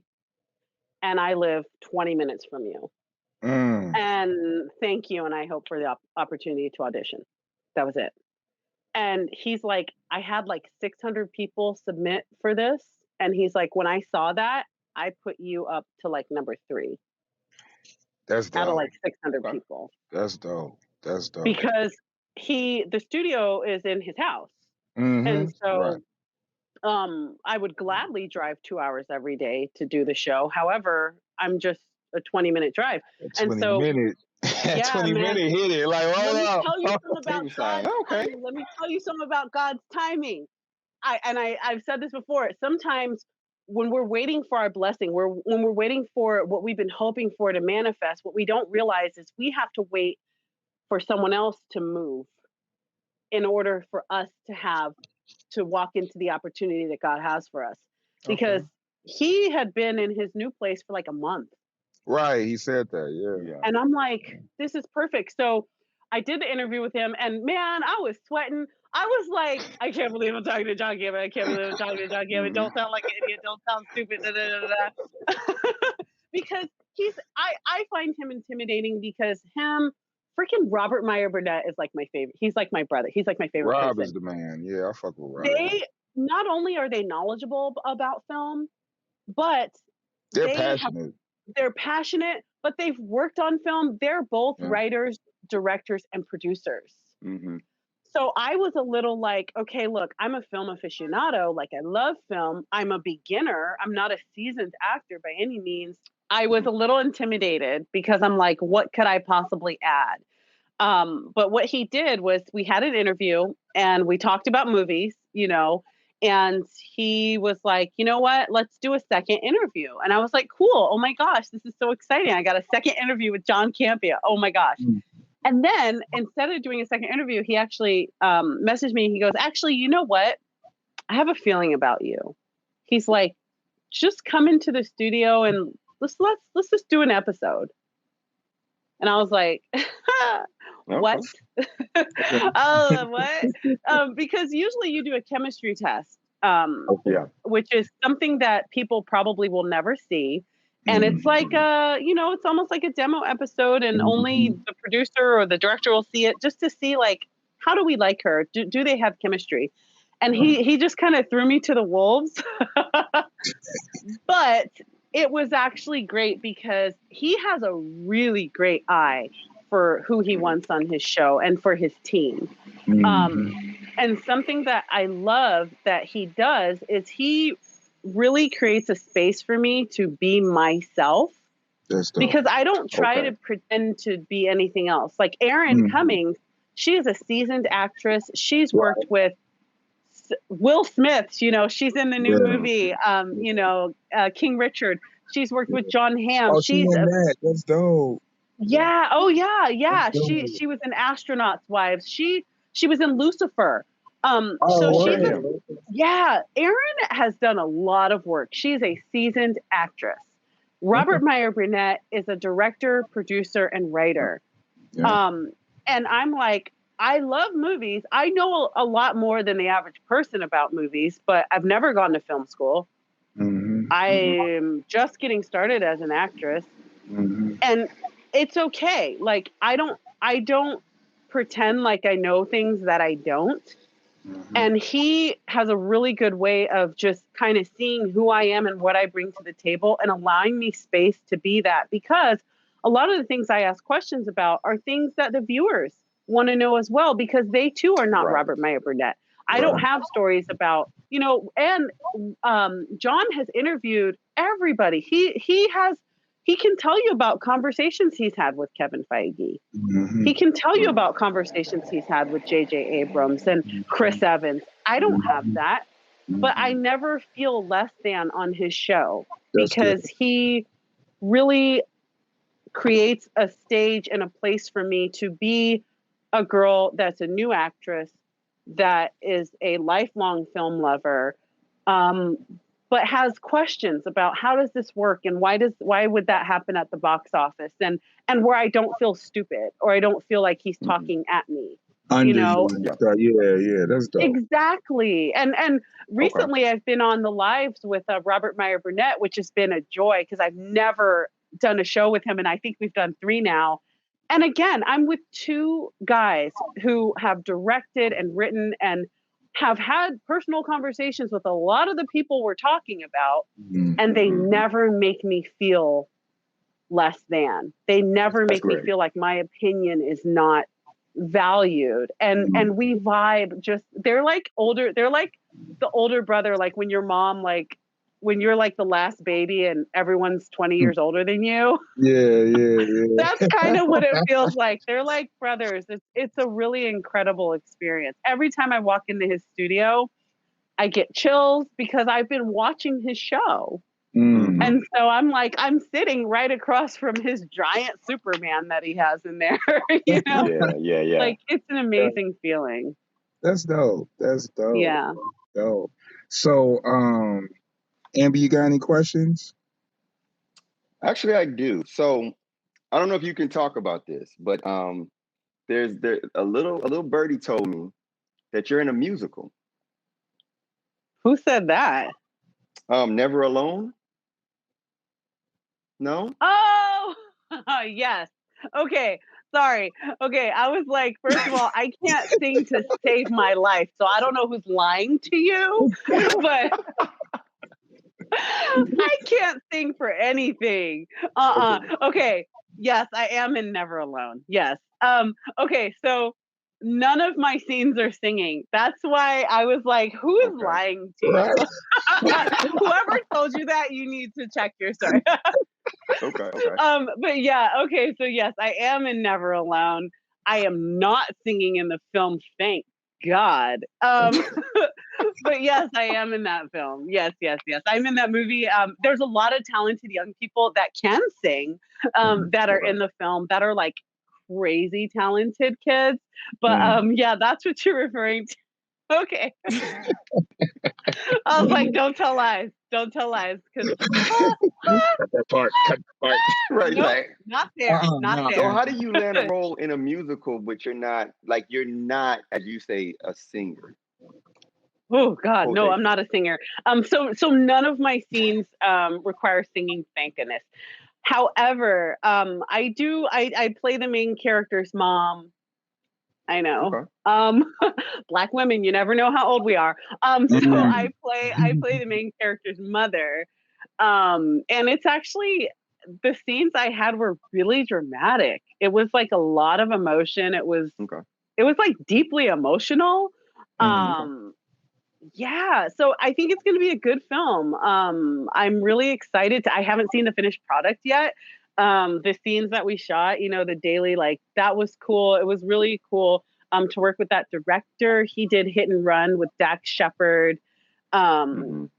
and I live 20 minutes from you. And thank you. And I hope for the opportunity to audition. That was it. And he's like, I had like 600 people submit for this. And he's like, when I saw that, I put you up to like number 3. That's dope. Out of like 600 people. That's dope. Because the studio is in his house. And so I would gladly drive 2 hours every day to do the show. However, I'm just a 20-minute drive. A 20-minute Yeah, 20 man. minutes hit it. Like, Let me hold tell you up. something He about was like, God's okay. timing. Let me tell you something about God's timing. I've said this before. Sometimes when we're waiting for our blessing, when we're waiting for what we've been hoping for to manifest, what we don't realize is we have to wait for someone else to move in order for us to walk into the opportunity that God has for us. Because Okay. he had been in his new place for like a month. Right, he said that, yeah. Yeah. And I'm like, this is perfect. So I did the interview with him, and man, I was sweating. I was like, I can't believe I'm talking to John Campia. I can't believe I'm talking to John Campia. Don't sound like an idiot. Don't sound stupid. Da, da, da, da. Because I find him intimidating because freaking Robert Meyer Burnett is like my favorite. He's like my brother. He's like my favorite Rob is person. the man. Yeah, I fuck with Rob. They not only are they knowledgeable about film, but They're they have passionate. they're passionate, but they've worked on film. They're both Yeah. writers, directors, and producers. Mm-hmm. So I was a little like, okay, look, I'm a film aficionado. Like, I love film. I'm a beginner. I'm not a seasoned actor by any means. I was a little intimidated because I'm like, what could I possibly add? But what he did was we had an interview and we talked about movies, and he was like, you know what, let's do a second interview. And I was like, cool. Oh my gosh, this is so exciting. I got a second interview with John Campia. Oh my gosh. Mm. And then instead of doing a second interview, he actually messaged me. He goes, actually, you know what? I have a feeling about you. He's like, just come into the studio and let's just do an episode. And I was like, what? What? Because usually you do a chemistry test, Yeah. which is something that people probably will never see. And it's like, it's almost like a demo episode, and only the producer or the director will see it just to see, like, how do we like her? Do they have chemistry? And he just kind of threw me to the wolves. But it was actually great because he has a really great eye for who he wants on his show and for his team. And something that I love that he does is he really creates a space for me to be myself. Because I don't try to pretend to be anything else. Like Erin Cummings, she is a seasoned actress. She's worked with Will Smith, she's in the new movie, King Richard. She's worked with John Hamm. Oh, she's in that. That's dope. Yeah. Oh, yeah. She was in Astronaut's Wives. She was in Lucifer. Erin has done a lot of work. She's a seasoned actress. Robert Meyer Burnett is a director, producer, and writer. And I'm like, I love movies. I know a lot more than the average person about movies, but I've never gone to film school. I'm just getting started as an actress. And it's okay. Like, I don't pretend like I know things that I don't. And he has a really good way of just kind of seeing who I am and what I bring to the table and allowing me space to be that, because a lot of the things I ask questions about are things that the viewers want to know as well, because they too are not Robert Meyer Burnett. I don't have stories about, and John has interviewed everybody. He can tell you about conversations he's had with Kevin Feige. He can tell you about conversations he's had with J.J. Abrams and Chris Evans. I don't have that, but I never feel less than on his show because he really creates a stage and a place for me to be a girl that's a new actress, that is a lifelong film lover, but has questions about how does this work and why would that happen at the box office, and where I don't feel stupid or I don't feel like he's talking at me. Yeah, that's dope. Exactly. And recently I've been on the lives with Robert Meyer Burnett, which has been a joy because I've never done a show with him, and I think we've done 3 now. And again, I'm with 2 guys who have directed and written and have had personal conversations with a lot of the people we're talking about, and they never make me feel less than. They never make me feel like my opinion is not valued. And we vibe they're like the older brother, like when your mom like when you're like the last baby and everyone's 20 years older than you. Yeah. That's kind of what it feels like. They're like brothers. It's a really incredible experience. Every time I walk into his studio, I get chills because I've been watching his show. Mm. And so I'm sitting right across from his giant Superman that he has in there. You know? Yeah. Like, it's an amazing feeling. That's dope. Yeah. Dope. So, Amby, you got any questions? Actually, I do. So I don't know if you can talk about this, but there's a little birdie told me that you're in a musical. Who said that? Never Alone? No? Oh, yes. Okay. Sorry. Okay. I was like, first of all, I can't sing to save my life. So I don't know who's lying to you, but I can't sing for anything. Okay. Yes, I am in Never Alone. Yes. Okay. So none of my scenes are singing. That's why I was like, who is lying to you? Whoever told you that, you need to check your story. Okay. But yeah, okay, so yes, I am in Never Alone. I am not singing in the film, thank God. But yes, I am in that film. Yes. I'm in that movie. There's a lot of talented young people that can sing, that are in the film that are like crazy talented kids. But yeah, that's what you're referring to. Okay. I was like, don't tell lies. Don't tell lies. Because Cut that part. Right. nope, Like, not there. Not so there. how do you land a role in a musical, but you're not, as you say, a singer? Oh God, no, I'm Quotation. not a singer. So none of my scenes require singing, thank goodness. However, I play the main character's mom. I know. Okay. Black women, you never know how old we are. So I play the main character's mother. And it's actually, the scenes I had were really dramatic. It was like a lot of emotion. It was like deeply emotional. Yeah, so I think it's going to be a good film. I'm really excited I haven't seen the finished product yet. The scenes that we shot, the daily, like, that was cool. It was really cool to work with that director. He did Hit and Run with Dax Shepard, and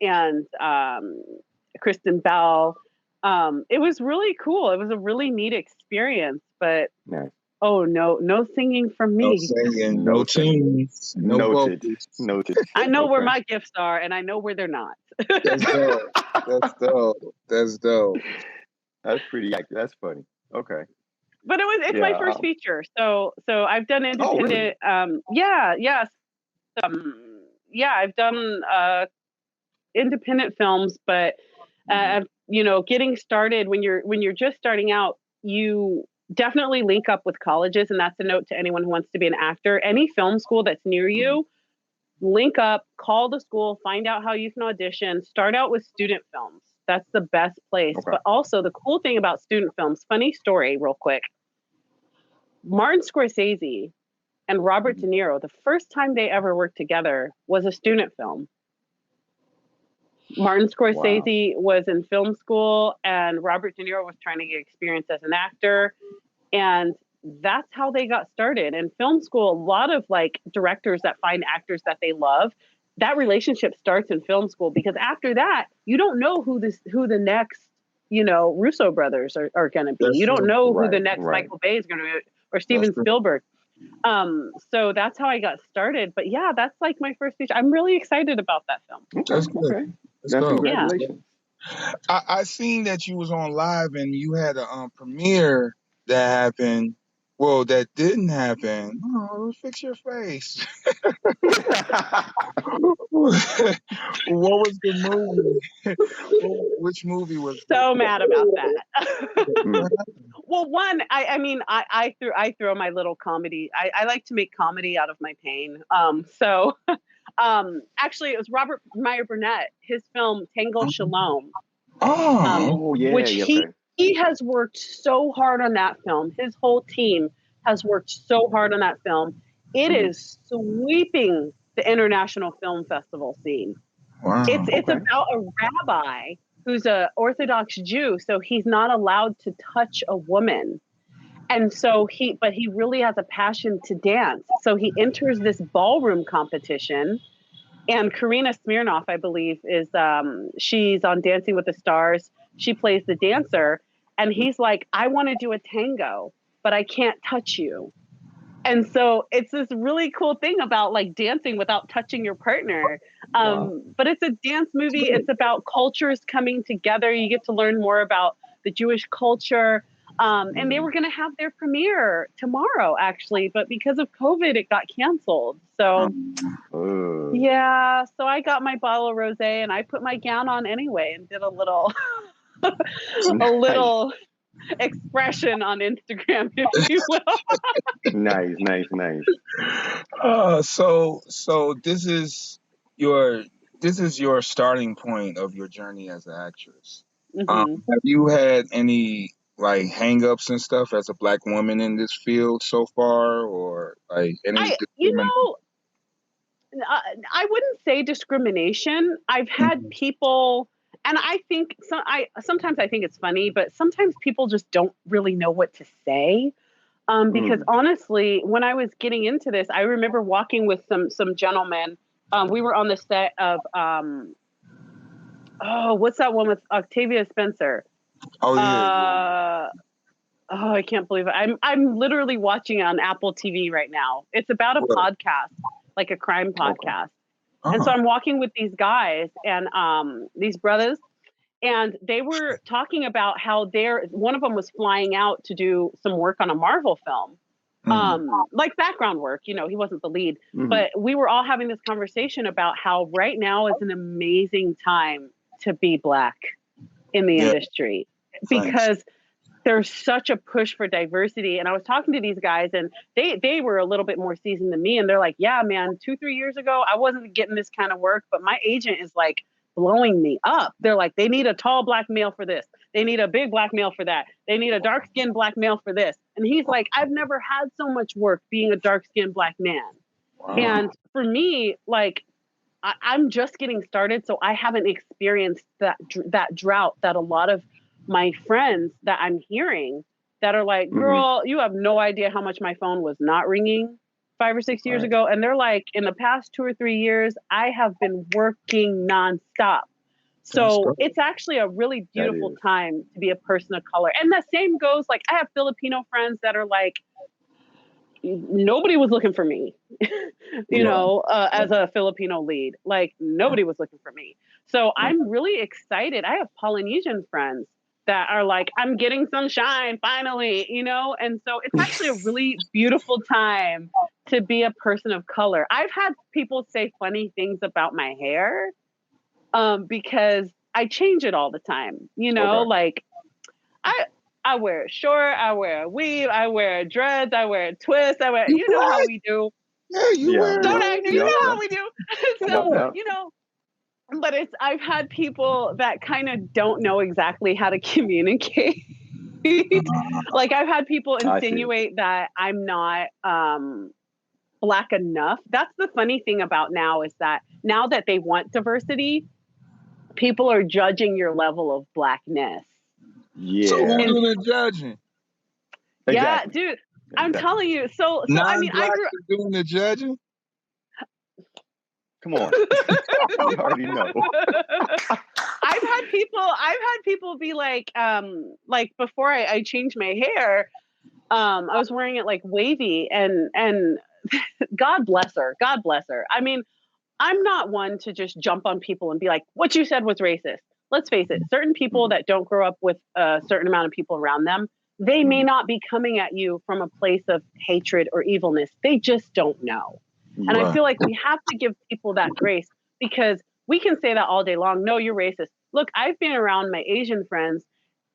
Kristen Bell. It was really cool. It was a really neat experience, but Nice. oh no singing from No me. singing, no tunes, no vocals. Noted. I know where my gifts are, and I know where they're not. That's dope. That's dope. That's pretty accurate. That's funny. Okay. But it's my first feature, so I've done independent. I've done independent films, but getting started when you're just starting out, you definitely link up with colleges, and that's a note to anyone who wants to be an actor. Any film school that's near you, link up, call the school, find out how you can audition. Start out with student films. That's the best place. Okay. But also, the cool thing about student films, funny story real quick, Martin Scorsese and Robert De Niro, the first time they ever worked together was a student film. Martin Scorsese was in film school, and Robert De Niro was trying to get experience as an actor. And that's how they got started. In film school, a lot of like directors that find actors that they love, that relationship starts in film school, because after that, you don't know who the next, Russo brothers are going to be. That's you don't true. know who the next Michael Bay is going to be, or Steven Spielberg. So that's how I got started. But yeah, that's like my first feature. I'm really excited about that film. That's good. Okay. That's cool. Congratulations. I seen that you was on live and you had a premiere that happened. Well, that didn't happen. Oh, fix your face. What was the movie? Which movie was so mad about that? Well, one, I throw my little comedy. I like to make comedy out of my pain. Actually, it was Robert Meyer Burnett, his film Tango Shalom. Which he has worked so hard on that film. His whole team has worked so hard on that film. It is sweeping the international film festival scene. Wow. It's Okay. about a rabbi who's a Orthodox Jew, so he's not allowed to touch a woman. And so he really has a passion to dance. So he enters this ballroom competition, and Karina Smirnoff, I believe, is she's on Dancing with the Stars. She plays the dancer, and he's like, I want to do a tango, but I can't touch you. And so it's this really cool thing about like dancing without touching your partner. Wow. But it's a dance movie. It's about cultures coming together. You get to learn more about the Jewish culture. And they were going to have their premiere tomorrow, actually, but because of COVID, it got canceled. So yeah, so I got my bottle of rosé and I put my gown on anyway and did a little a little expression on Instagram, if you will. Nice. So this is your starting point of your journey as an actress. Mhm. Have you had any like hang-ups and stuff as a Black woman in this field so far, or like any You discrimination? know, I wouldn't say discrimination. I've had people, and I think sometimes I think it's funny, but sometimes people just don't really know what to say. Because honestly, when I was getting into this, I remember walking with some gentlemen. We were on the set of what's that one with Octavia Spencer? Oh Uh, oh, I can't believe it. I'm literally watching it on Apple TV right now. It's about a What? podcast, like a crime podcast. And so Uh-huh. I'm walking with these guys and these brothers, and they were talking about how one of them was flying out to do some work on a Marvel film. Like background work, he wasn't the lead, but we were all having this conversation about how right now is an amazing time to be Black in the Yeah, industry thanks. because there's such a push for diversity. And I was talking to these guys and they were a little bit more seasoned than me. And they're like, yeah, man, 2-3 years ago, I wasn't getting this kind of work, but my agent is like blowing me up. They're like, they need a tall Black male for this. They need a big Black male for that. They need a dark skinned Black male for this. And he's like, I've never had so much work being a dark skinned Black man. Wow. And for me, like, I'm just getting started, so I haven't experienced that drought that a lot of my friends that I'm hearing that are like, girl, you have no idea how much my phone was not ringing 5 or 6 years ago. And they're like, in the past 2 or 3 years, I have been working nonstop. So it's actually a really beautiful time to be a person of color. And the same goes, like, I have Filipino friends that are like, nobody was looking for me, as a Filipino lead. Like, nobody was looking for me. So I'm really excited. I have Polynesian friends that are like, I'm getting some shine finally, And so it's actually a really beautiful time to be a person of color. I've had people say funny things about my hair because I change it all the time, like I wear a short, I wear a weave, I wear dreads, I wear a twist, I wear, how we do. Yeah, you wear Don't it. act, you know how we do. So, Yeah. but I've had people that kind of don't know exactly how to communicate. Like I've had people insinuate that I'm not Black enough. That's the funny thing about now is that now that they want diversity, people are judging your level of Blackness. So who do the judging? Yeah, dude, I'm telling you. So I mean, I grew up doing the judging. Come on, you already know. I've had people be like before I changed my hair, I was wearing it like wavy and God bless her. God bless her. I mean, I'm not one to just jump on people and be like, what you said was racist. Let's face it, certain people that don't grow up with a certain amount of people around them, they may not be coming at you from a place of hatred or evilness. They just don't know. And I feel like we have to give people that grace because we can say that all day long. No, you're racist. Look, I've been around my Asian friends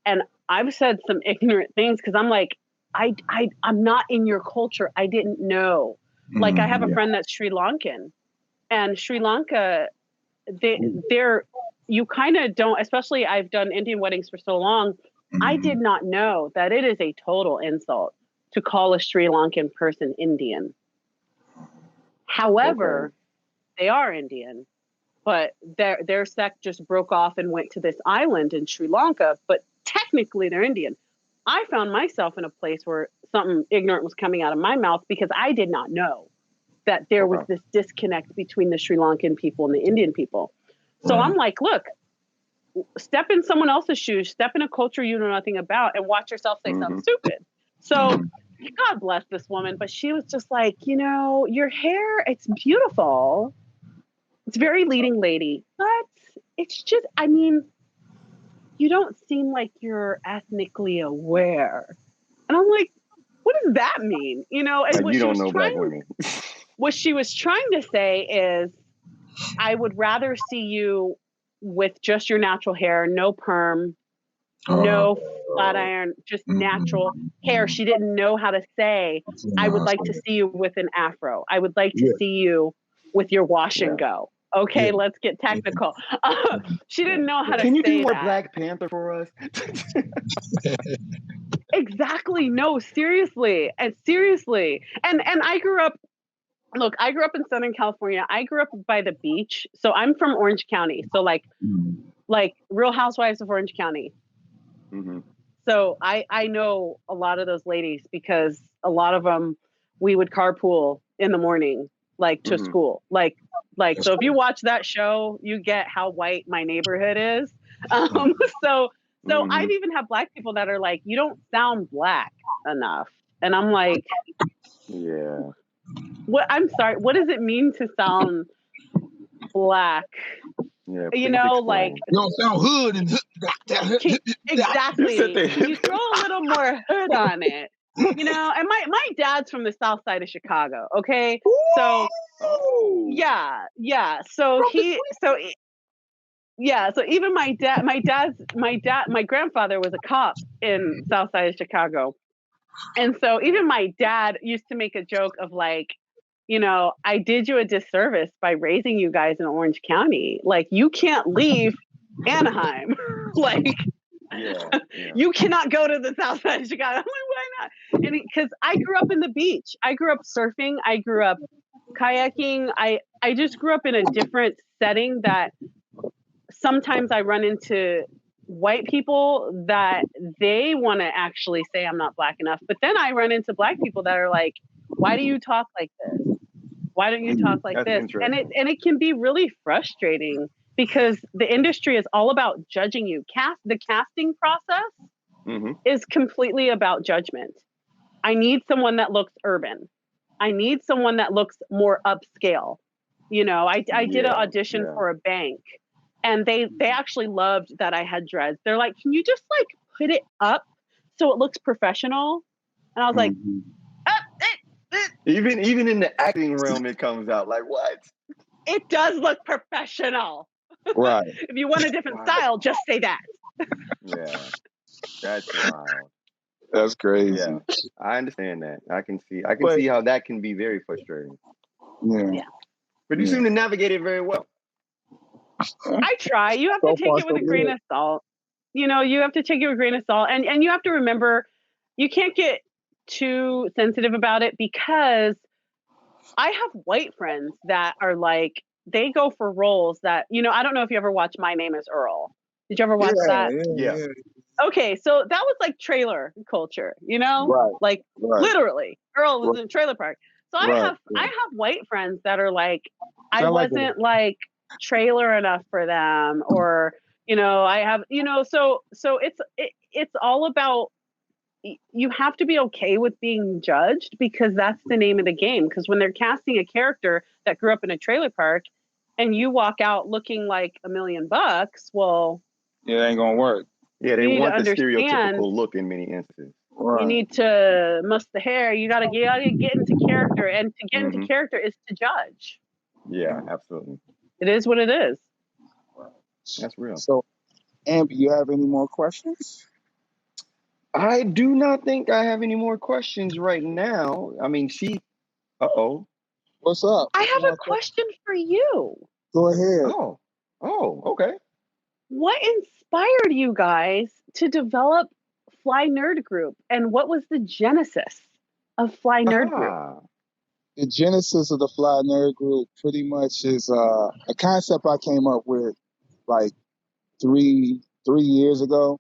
and I've said some ignorant things because I'm like, I'm not in your culture. I didn't know. Like I have a friend that's Sri Lankan, and Sri Lanka, they're you kind of don't, especially I've done Indian weddings for so long. I did not know that it is a total insult to call a Sri Lankan person Indian. However, they are Indian. but their sect just broke off and went to this island in Sri Lanka, but technically they're Indian. I found myself in a place where something ignorant was coming out of my mouth because I did not know that there was this disconnect between the Sri Lankan people and the Indian people. So I'm like, look, step in someone else's shoes, step in a culture you know nothing about, and watch yourself say something stupid. So God bless this woman, but she was just like, you know, your hair, it's beautiful. It's very leading lady, but it's just, I mean, you don't seem like you're ethnically aware. And I'm like, what does that mean? You know, and like you don't know black women. What she was trying to say is, I would rather see you with just your natural hair, no perm, no flat iron, just natural hair. She didn't know how to say, I would like to see you with an afro. I would like to see you with your wash and go. Okay, let's get technical. She didn't know how to say that. Can you do more Black Panther for us? Exactly. No, seriously. And I grew up in Southern California. I grew up by the beach. So I'm from Orange County. So like Real Housewives of Orange County. Mm-hmm. So I know a lot of those ladies because a lot of them, we would carpool in the morning, like to school. Like, so if you watch that show, you get how white my neighborhood is. So I've even had Black people that are like, you don't sound Black enough. And I'm like, yeah. What? I'm sorry. What does it mean to sound Black? Yeah, you know, explain. like You don't sound hood and exactly. Can you throw a little more hood on it? You know, and my dad's from the South Side of Chicago. Okay, so yeah. So even my grandfather was a cop in South Side of Chicago. And so even my dad used to make a joke of like, you know, I did you a disservice by raising you guys in Orange County. Like, you can't leave Anaheim. Like, you cannot go to the South Side of Chicago. I'm like, why not? And because I grew up in the beach. I grew up surfing. I grew up kayaking. I just grew up in a different setting that sometimes I run into white people that they want to actually say I'm not Black enough. But then I run into Black people that are like, why do you talk like this? Why don't you talk like this? And it can be really frustrating because the industry is all about judging you. The casting process is completely about judgment. I need someone that looks urban. I need someone that looks more upscale. You know, I did an audition for a bank. And they actually loved that I had dreads. They're like, can you just like put it up so it looks professional? And I was like, even in the acting realm, it comes out like, what? It does look professional. Right. If you want a different style, just say that. Yeah, that's wild. That's crazy. Yeah, I understand that. I can see how that can be very frustrating. Yeah. But you seem to navigate it very well. I try. You have to take it with a grain of salt. You know, you have to take it with a grain of salt. And you have to remember, you can't get too sensitive about it because I have white friends that are like, they go for roles that, you know, I don't know if you ever watched My Name is Earl. Did you ever watch that? Yeah. Okay, so that was like trailer culture, you know? Literally. Earl was in a trailer park. So I have white friends that are like, I wasn't like trailer enough for them, or you know, I have, you know, so it's all about, you have to be okay with being judged because that's the name of the game. Because when they're casting a character that grew up in a trailer park and you walk out looking like $1 million, well, it ain't gonna work. Yeah, they want the stereotypical look in many instances. Right. You need to muss the hair. You gotta get into character, and to get into character is to judge. Yeah, absolutely. It is what it is. That's real. So, Amby, you have any more questions? I do not think I have any more questions right now. I mean, What's up? I have a question for you. Go ahead. Oh, okay. What inspired you guys to develop Fly Nerd Group, and what was the genesis of Fly Nerd Group? the genesis of the Fly Nerd Group pretty much is a concept I came up with like three years ago.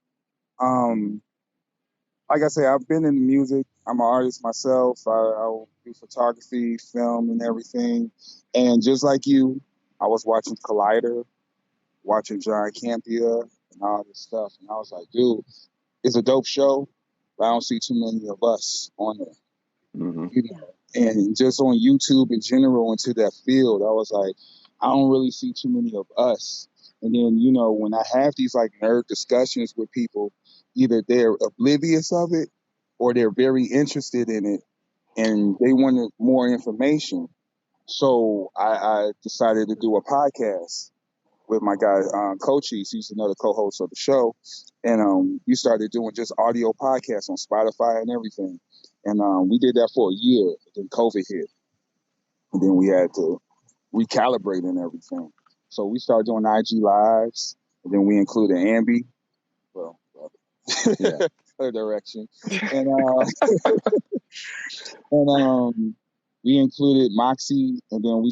Like I say, I've been in music. I'm an artist myself. I do photography, film, and everything. And just like you, I was watching Collider, watching John Campia, and all this stuff. And I was like, dude, it's a dope show, but I don't see too many of us on there. Mm-hmm. You know? And just on YouTube in general into that field, I was like, I don't really see too many of us. And then, you know, when I have these like nerd discussions with people, either they're oblivious of it or they're very interested in it and they wanted more information. So I decided to do a podcast with my guy, Cochise. He's another co-host of the show. And we started doing just audio podcasts on Spotify and everything. And we did that for a year. Then COVID hit. And then we had to recalibrate and everything. So we started doing IG Lives. And then we included Amby. Well, Yeah. her direction. And we included Moxie, and then we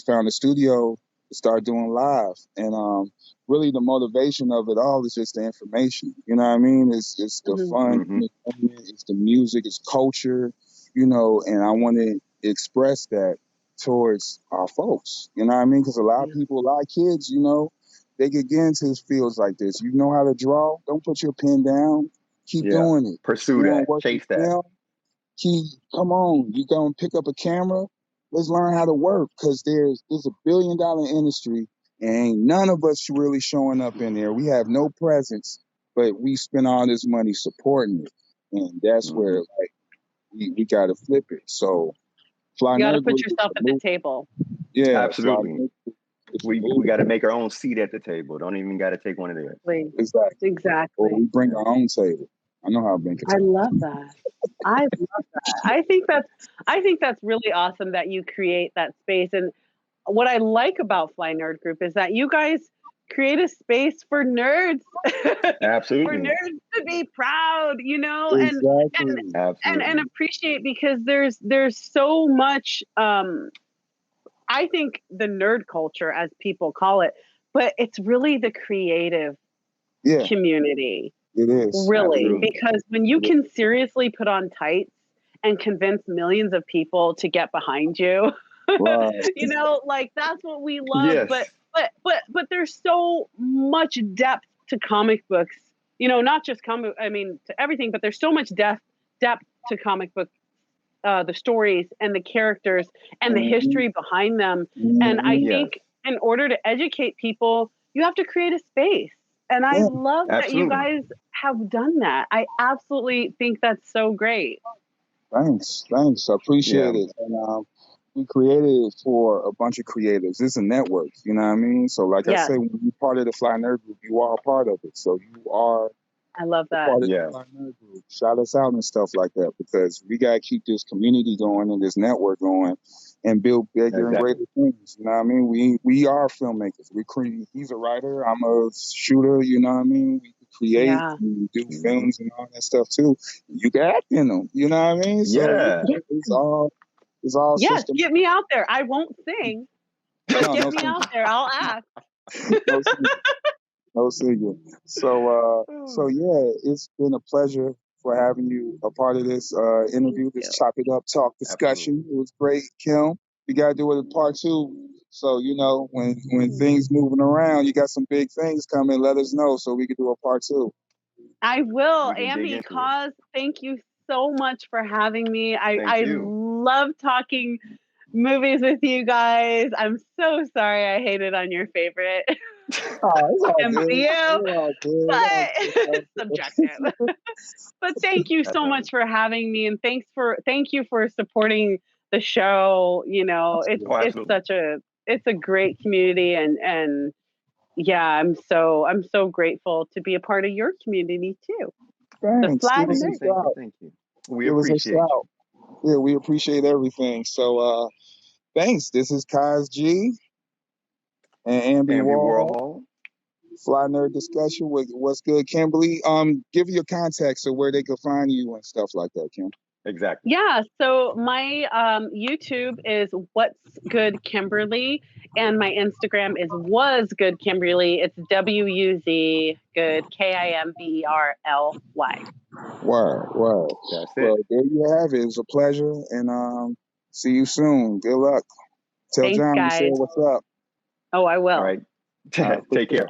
found a studio to start doing live. And really the motivation of it all is just the information. You know what I mean? It's the fun, entertainment, it's the music, it's culture, you know, and I want to express that towards our folks. You know what I mean? Because a lot of people, a lot of kids, you know, they could get into fields like this. You know how to draw? Don't put your pen down. Keep doing it. Pursue that. Chase that. Come on, you go and pick up a camera. Let's learn how to work, because there's $1 billion industry and ain't none of us really showing up in there. We have no presence, but we spend all this money supporting it, and that's where like we got to flip it. So, you got to put yourself at the table. Yeah, absolutely. We got to make our own seat at the table. Don't even got to take one of theirs. Exactly. Or we bring our own table. I know how to make it. I love that. I think that's really awesome that you create that space. And what I like about Fly Nerd Group is that you guys create a space for nerds. Absolutely. For nerds to be proud, you know, and appreciate, because there's so much I think the nerd culture, as people call it, but it's really the creative community. It is. Really, absolutely. because when you can seriously put on tights and convince millions of people to get behind you, you know, like that's what we love. Yes. But there's so much depth to comic books, you know, not just to everything, but there's so much depth to comic book, the stories and the characters and the history behind them. And I think in order to educate people, you have to create a space. And I love that you guys have done that. I absolutely think that's so great. Thanks. I appreciate it. And we created it for a bunch of creators. It's a network, you know what I mean? So like I say, when you're part of the Fly Nerd Group, you are a part of it. So you are I love that. part of the Fly Nerd Group. Shout us out and stuff like that, because we got to keep this community going and this network going and build bigger and greater things. You know what I mean? We are filmmakers. He's a writer. I'm a shooter. You know what I mean? We create and do films and all that stuff too. You can act in them. You know what I mean? So it's all system. Get me out there. I won't sing, but get me out there. I'll act. No singing. So yeah, it's been a pleasure for having you a part of this interview, this Chop It Up Talk discussion. It was great, Kim. We got to do it in part 2. So, you know, when things moving around, you got some big things coming, let us know so we can do a part 2. I will. Amby, Cos, thank you so much for having me. I love talking movies with you guys. I'm so sorry I hated on your favorite. MCU, but subjective. But thank you so much for having me, and thank you for supporting the show. You know, it's a great community, and yeah, I'm so grateful to be a part of your community too. Thanks. Thank you. We appreciate you. Yeah, we appreciate everything. So thanks. This is Kaz G and Amby Warhol. Fly Nerd Discussion with What's Good, Kimberly. Give your contacts so where they can find you and stuff like that, Kim. Exactly. Yeah, so my YouTube is What's Good Kimberly, and my Instagram is Was Good Kimberly. It's WUZ Good KIMBERLY. Word. That's it. Well, there you have it. It was a pleasure, and see you soon. Good luck. Tell Thanks, John we said guys. what's up. Oh, I will. All right. All right, for Take sure. care.